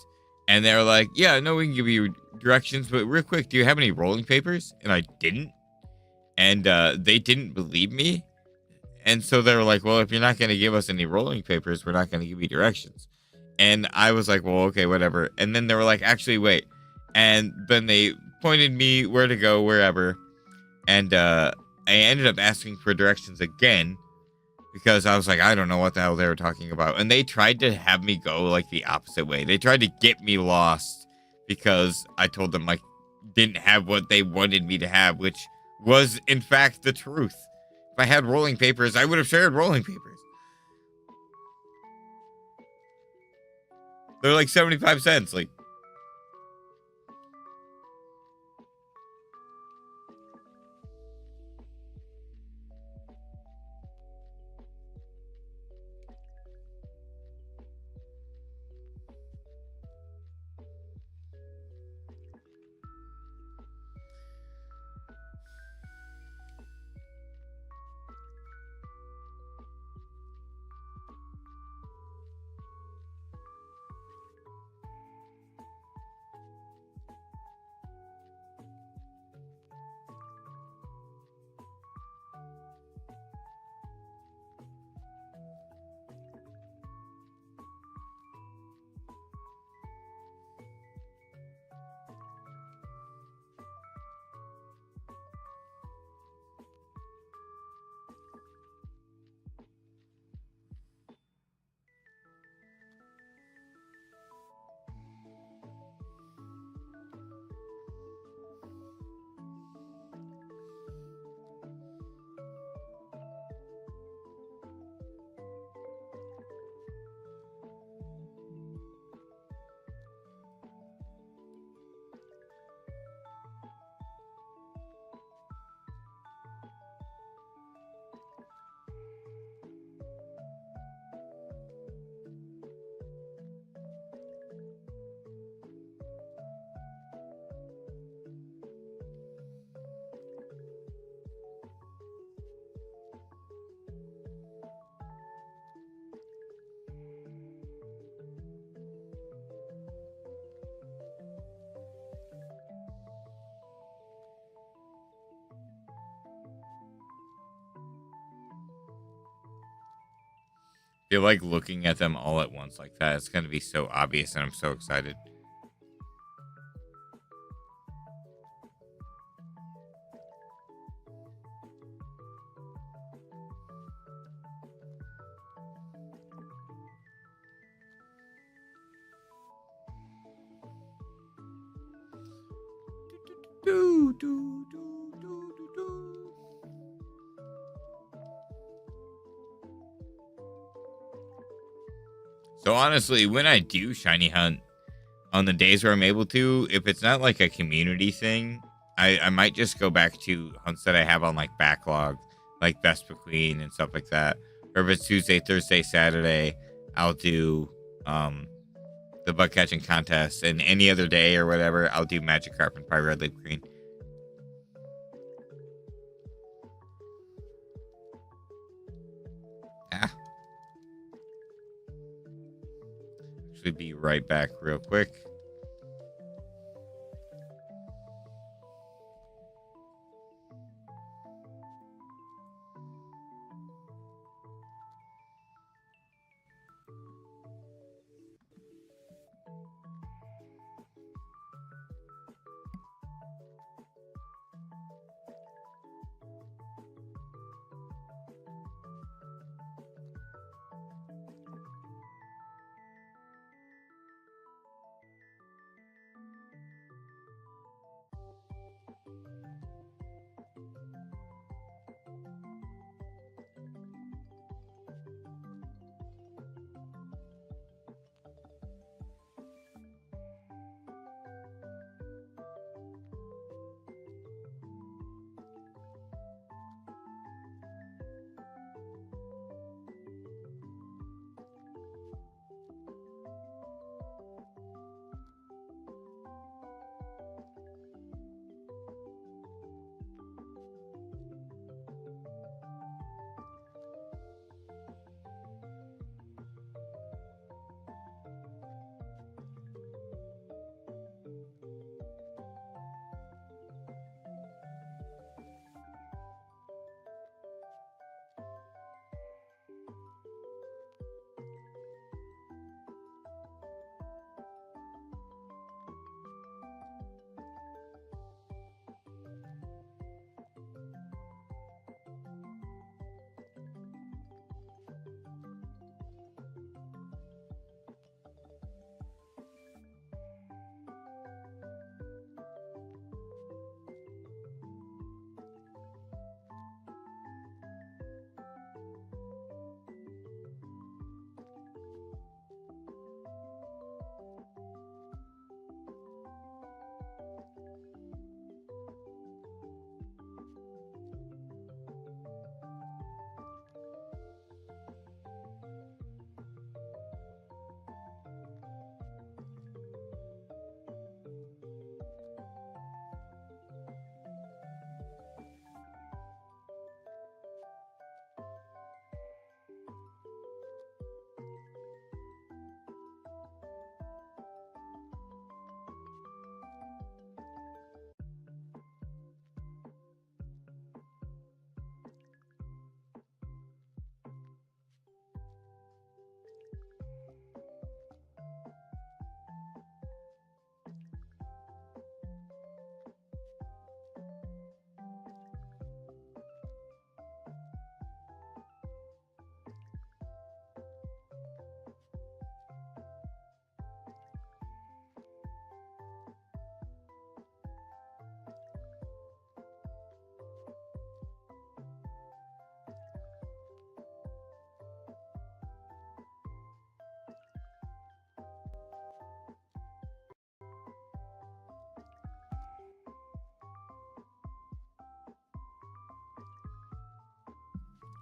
and they were like, yeah, no, we can give you directions, but real quick, do you have any rolling papers? And I didn't. And they didn't believe me. And so they were like, well, if you're not going to give us any rolling papers, we're not going to give you directions. And I was like, well, okay, whatever. And then they were like, actually, wait. And then they pointed me where to go, wherever. And I ended up asking for directions again because I was like, I don't know what the hell they were talking about. And they tried to have me go like the opposite way. They tried to get me lost because I told them I didn't have what they wanted me to have, which was in fact the truth. If I had rolling papers, I would have shared rolling papers. They're like 75 cents. Like, feel like looking at them all at once like that, it's going to be so obvious, and I'm so excited. So honestly, when I do shiny hunt on the days where I'm able to, if it's not like a community thing, I might just go back to hunts that I have on like backlog, like Vespa Queen and stuff like that. Or if it's Tuesday, Thursday, Saturday, I'll do the bug catching contest, and any other day or whatever, I'll do Magikarp and probably Red Leaf Green. Ah. Should be right back real quick.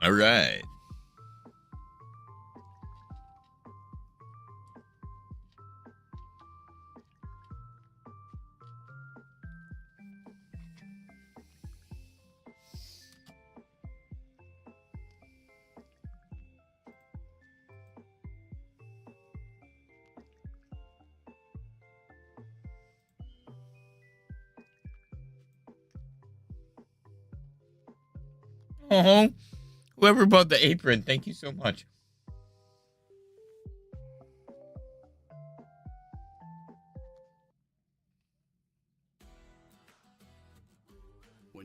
All right. Oh, whoever bought the apron, thank you so much.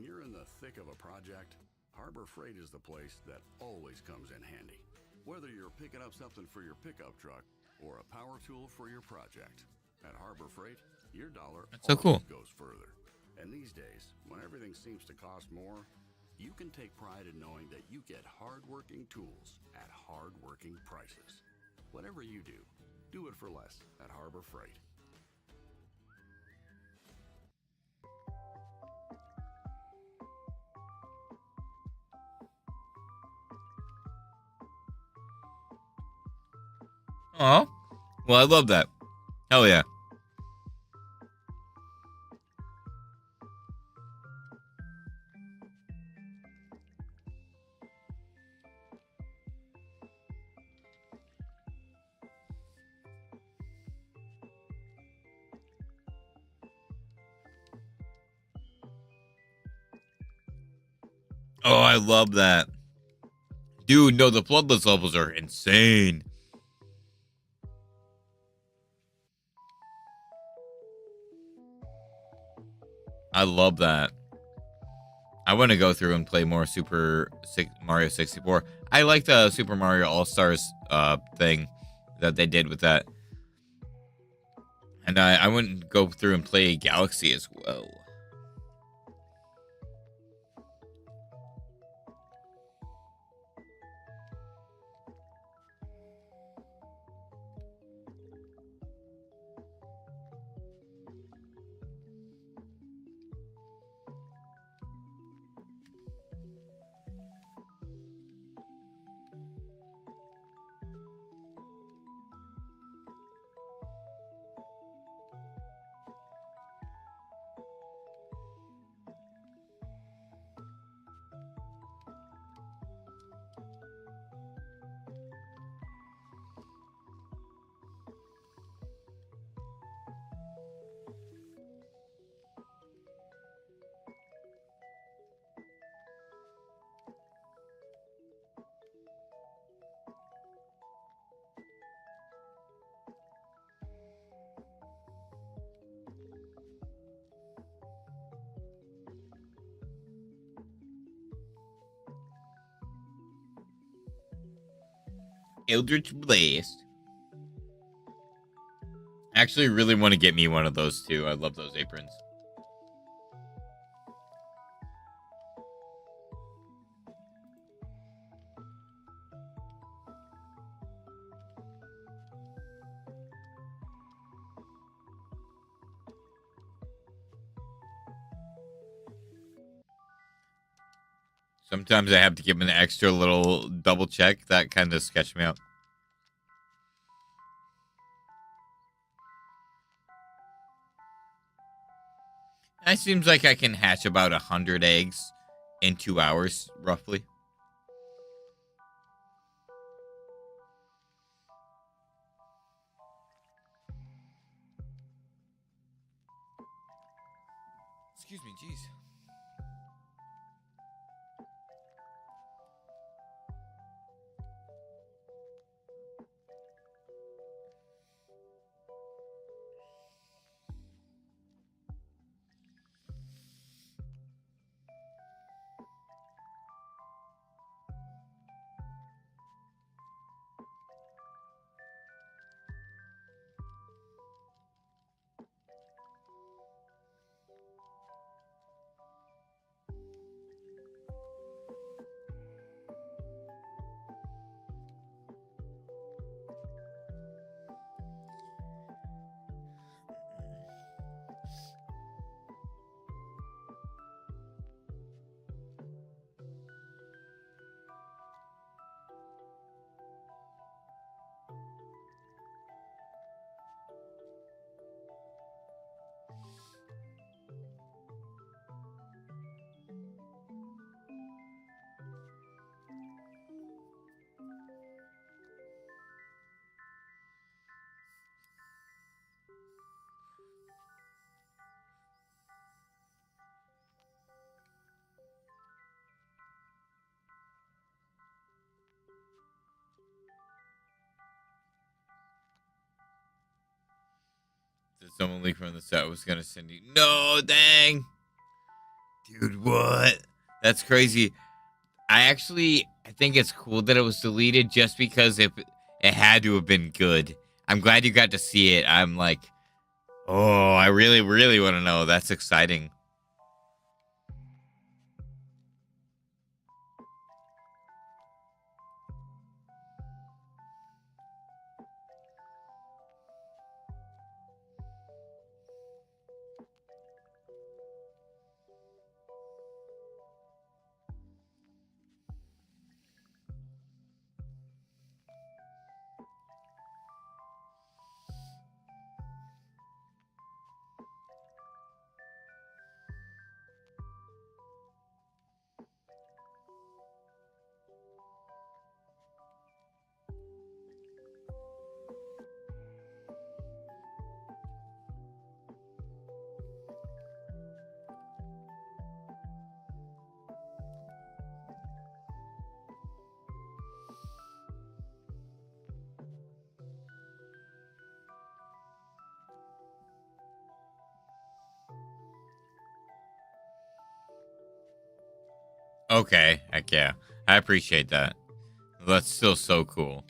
When you're in the thick of a project, Harbor Freight is the place that always comes in handy. Whether you're picking up something for your pickup truck or a power tool for your project, at Harbor Freight, your dollar always goes further. And these days, when everything seems to cost more, you can take pride in knowing that you get hard-working tools at hard-working prices. Whatever you do, do it for less at Harbor Freight.
Oh, well, I love that. Hell yeah. Oh, I love that. Dude, no, the bloodless levels are insane. I love that. I want to go through and play more Mario 64. I like the Super Mario All-Stars thing that they did with that. And I wouldn't go through and play Galaxy as well. Eldritch Blast. I actually really want to get me one of those too. I love those aprons. Sometimes I have to give them an extra little double check. That kind of sketched me out. It seems like I can hatch about 100 eggs in 2 hours, roughly. Excuse me, jeez. Did someone leak from the set? I was gonna send you. No, dang. Dude, what? That's crazy. I think it's cool that it was deleted just because it had to have been good. I'm glad you got to see it. I'm like, oh, I really, really want to know. That's exciting. Okay, heck yeah. I appreciate that. That's still so cool.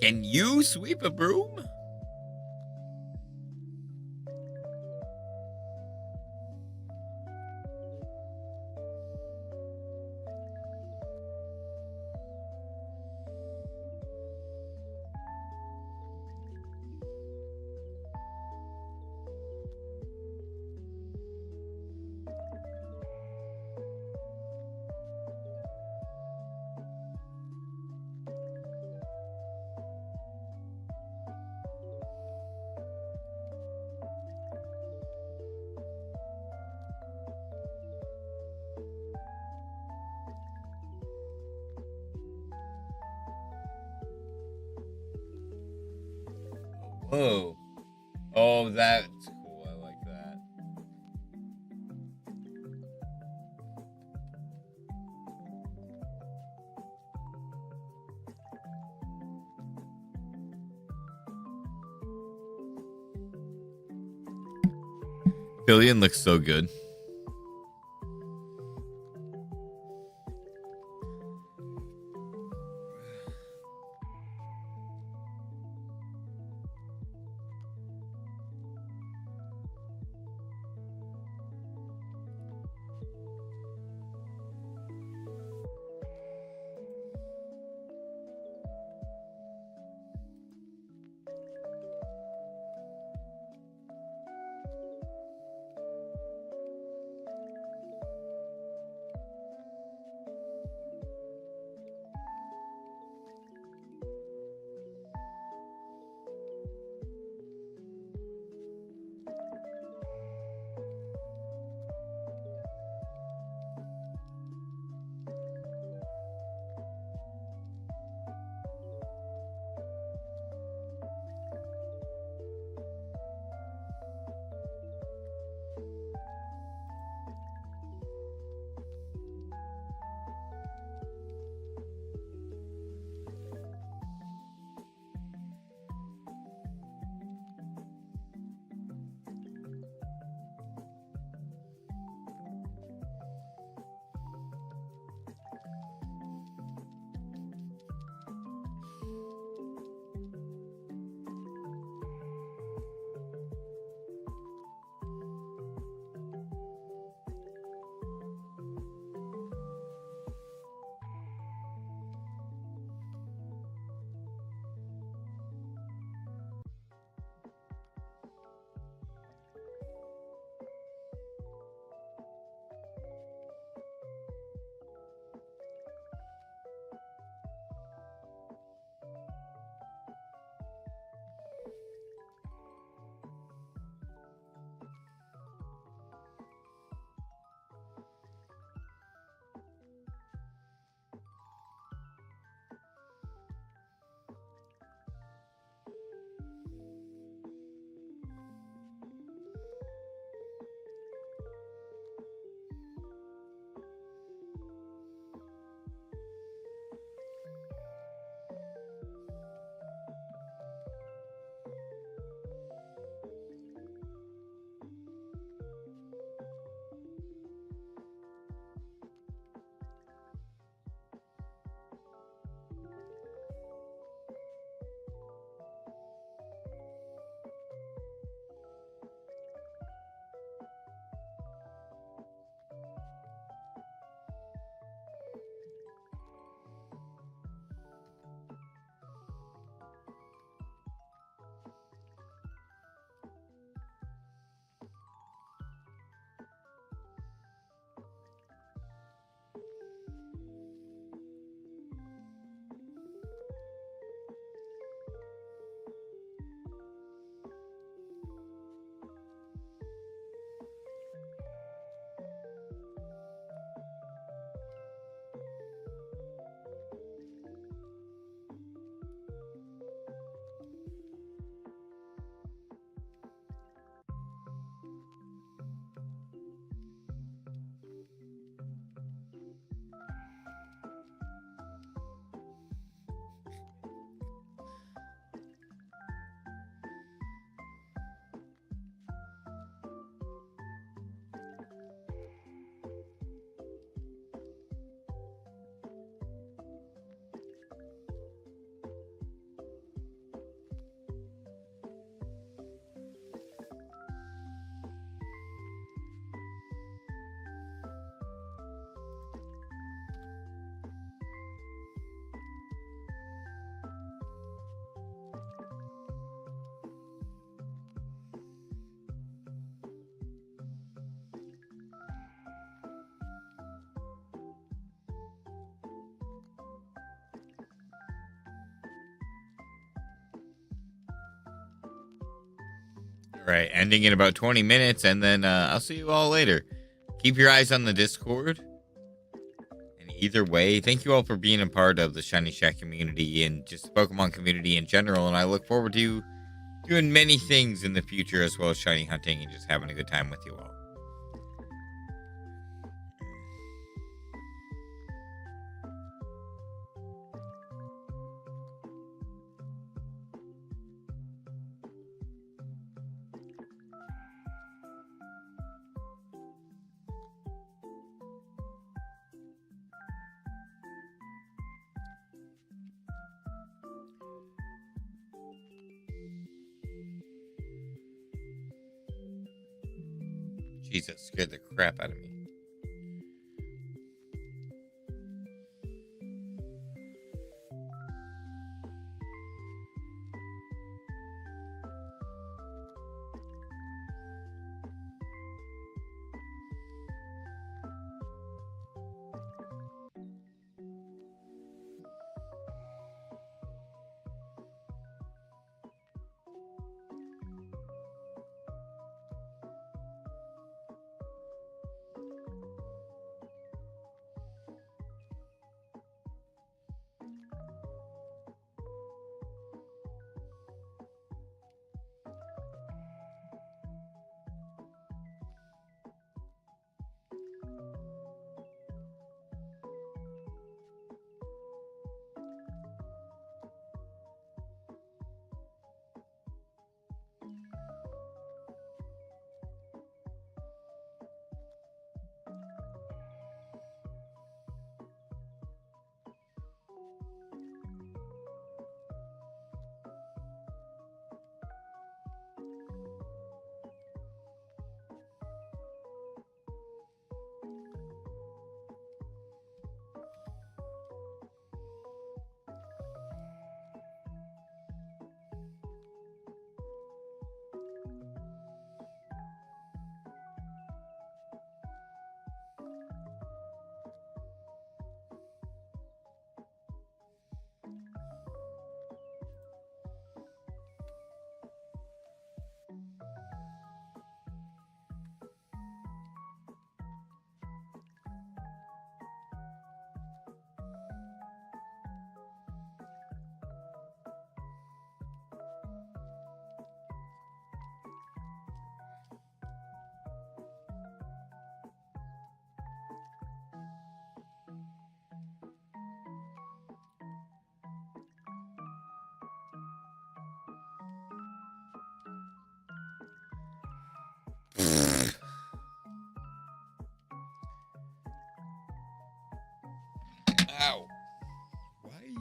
Can you sweep a broom? Whoa. Oh, that's cool. I like that. Billion looks so good. All right, ending in about 20 minutes, and then I'll see you all later. Keep your eyes on the Discord. And either way, thank you all for being a part of the Shiny Shack community and just the Pokemon community in general. And I look forward to doing many things in the future as well as shiny hunting and just having a good time with you all. Jesus, scared the crap out of me. Ow. Why?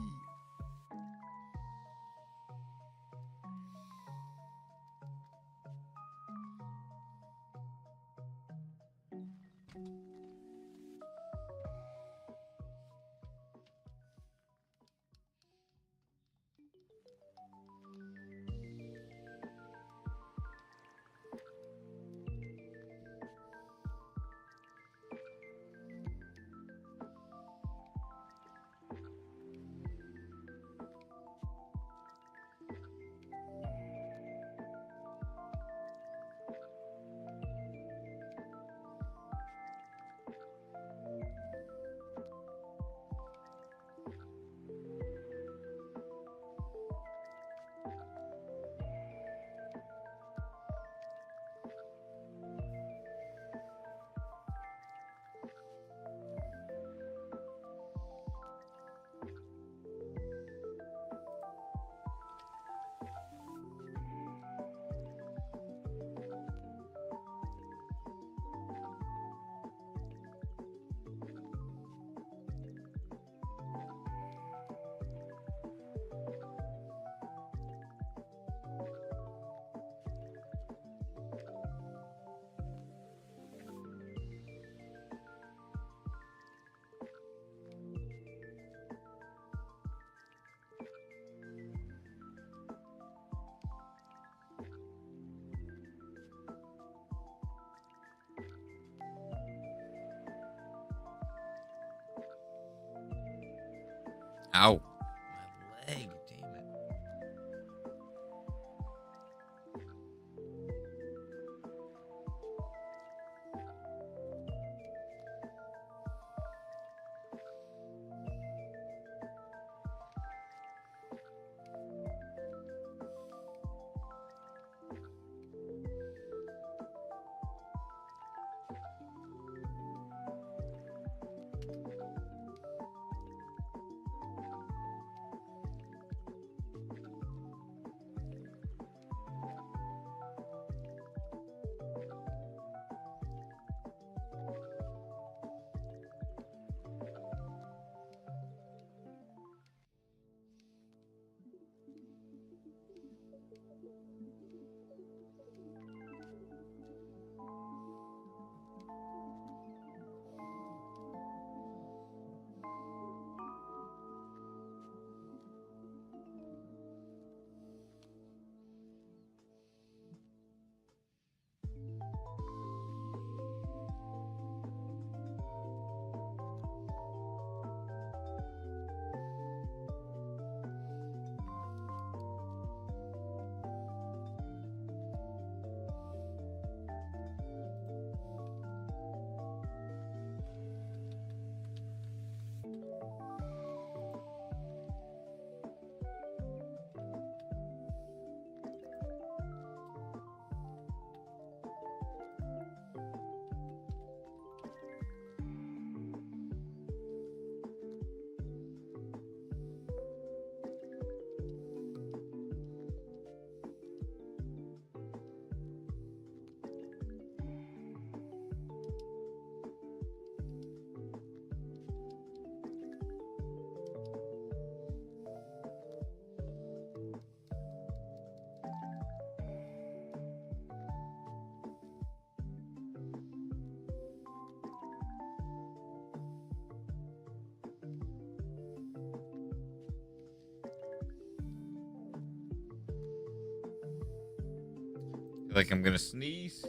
like I'm gonna sneeze.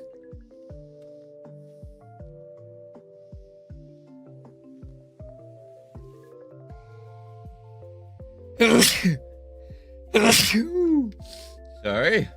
Sorry.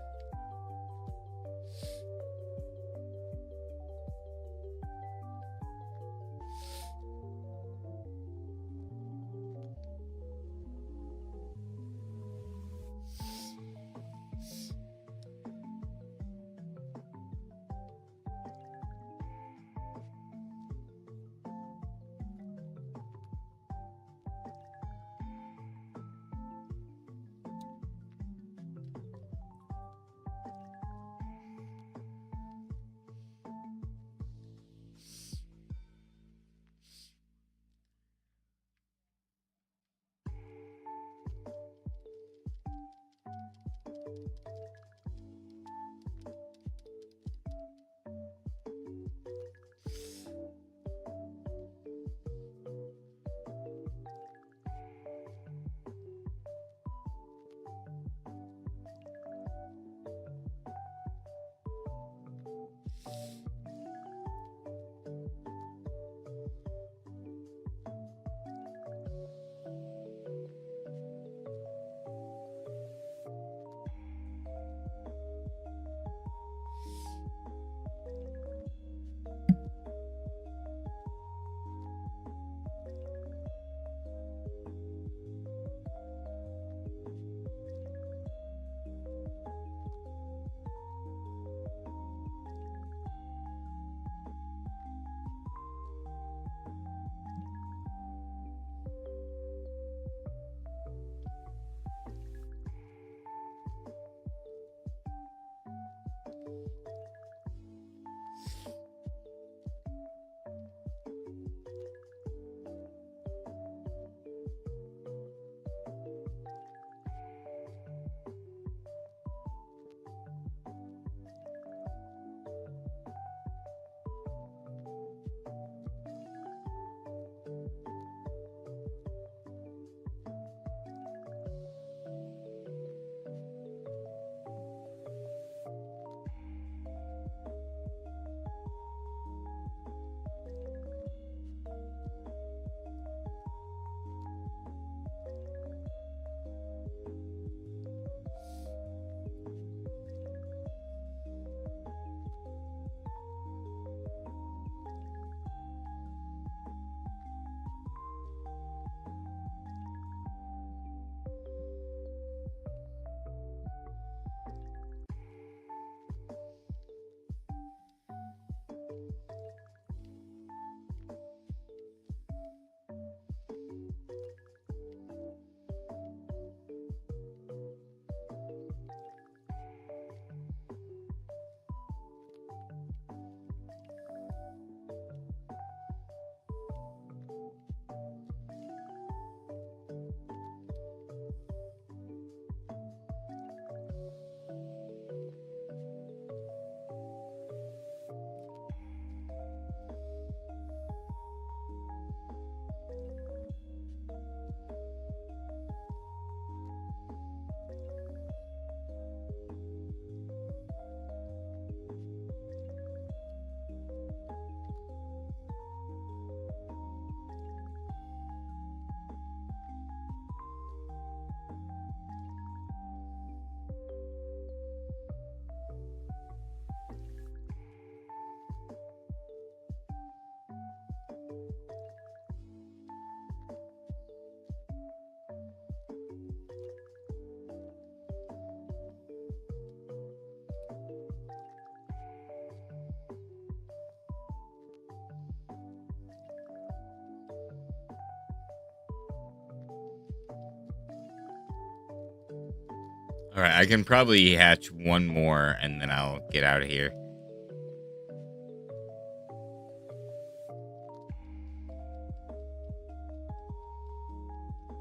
All right, I can probably hatch one more and then I'll get out of here.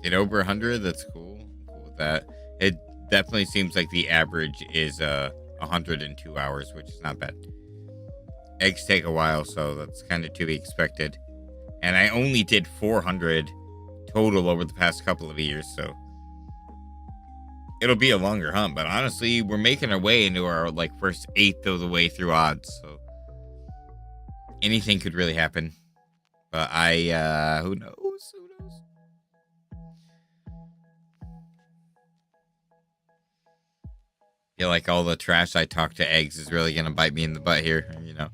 Did over 100? That's cool. I'm cool with that. It definitely seems like the average is 102 hours, which is not bad. Eggs take a while, so that's kind of to be expected. And I only did 400 total over the past couple of years, so it'll be a longer hunt, but honestly, we're making our way into our like first eighth of the way through odds, so anything could really happen. But who knows? Who knows? Feel like all the trash I talk to eggs is really gonna bite me in the butt here, you know.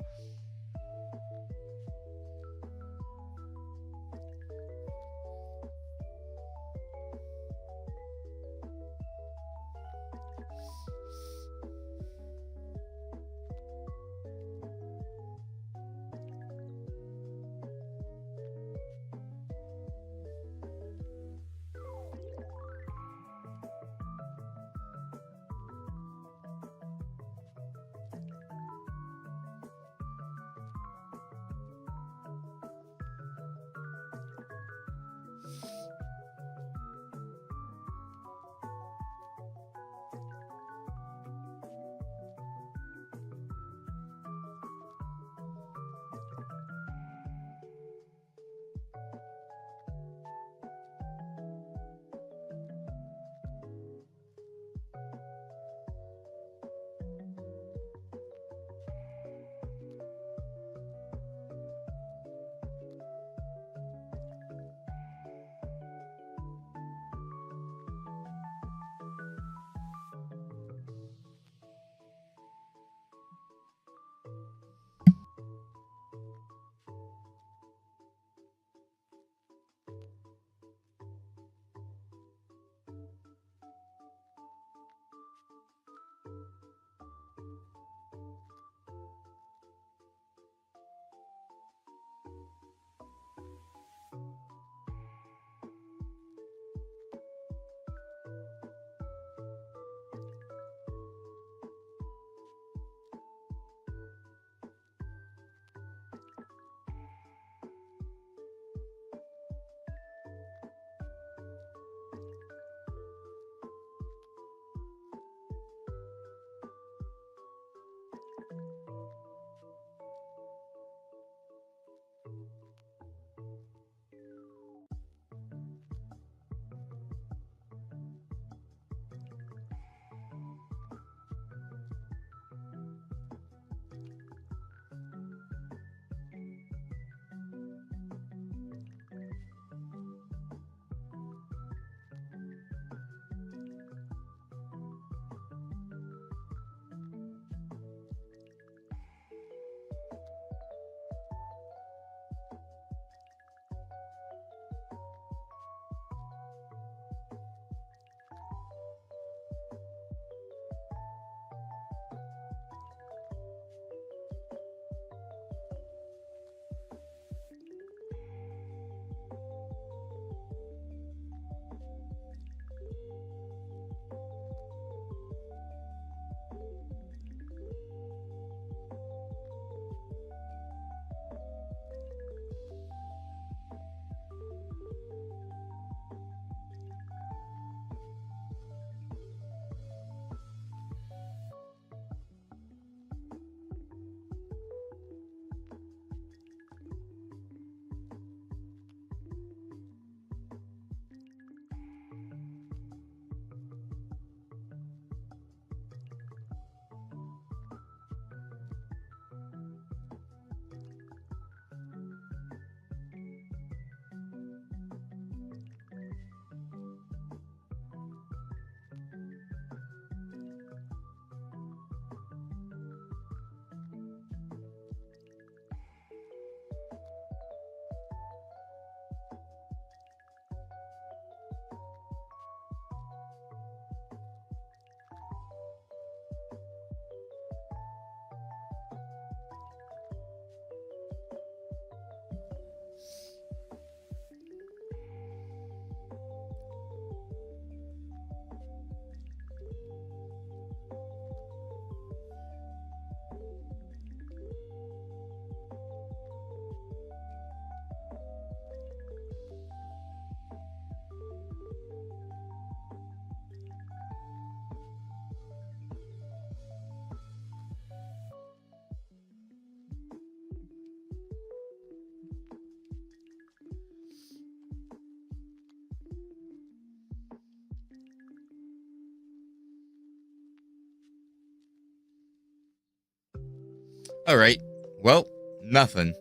All right. Well, nothing.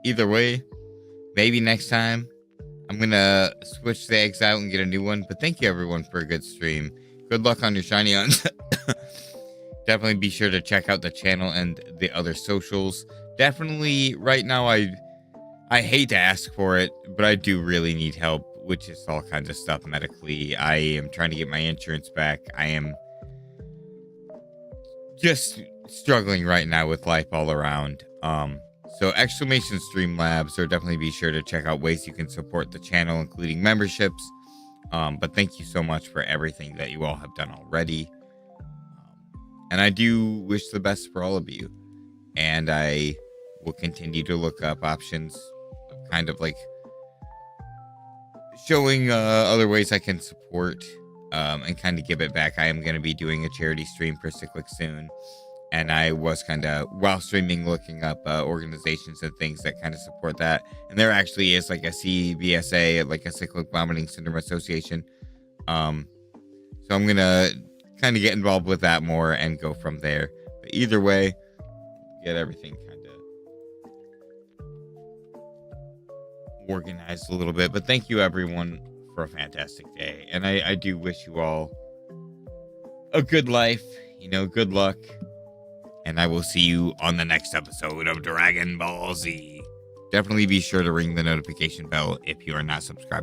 Either way, maybe next time I'm going to switch the eggs out and get a new one. But thank you, everyone, for a good stream. Good luck on your shiny hunts. Definitely be sure to check out the channel and the other socials. Definitely, right now, I hate to ask for it, but I do really need help, which is all kinds of stuff medically. I am trying to get my insurance back. I am just struggling right now with life all around. So Exclamation Streamlabs, so definitely be sure to check out ways you can support the channel, including memberships. But thank you so much for everything that you all have done already. And I do wish the best for all of you. And I will continue to look up options of kind of like showing other ways I can support and kind of give it back. I am going to be doing a charity stream for Cyclic soon. And I was kind of, while streaming, looking up organizations and things that kind of support that. And there actually is like a CVSA, like a Cyclic Vomiting Syndrome Association. So I'm going to kind of get involved with that more and go from there. But either way, get everything kind of organized a little bit. But thank you, everyone, for a fantastic day. And I do wish you all a good life, good luck. And I will see you on the next episode of Dragon Ball Z. Definitely be sure to ring the notification bell if you are not subscribed.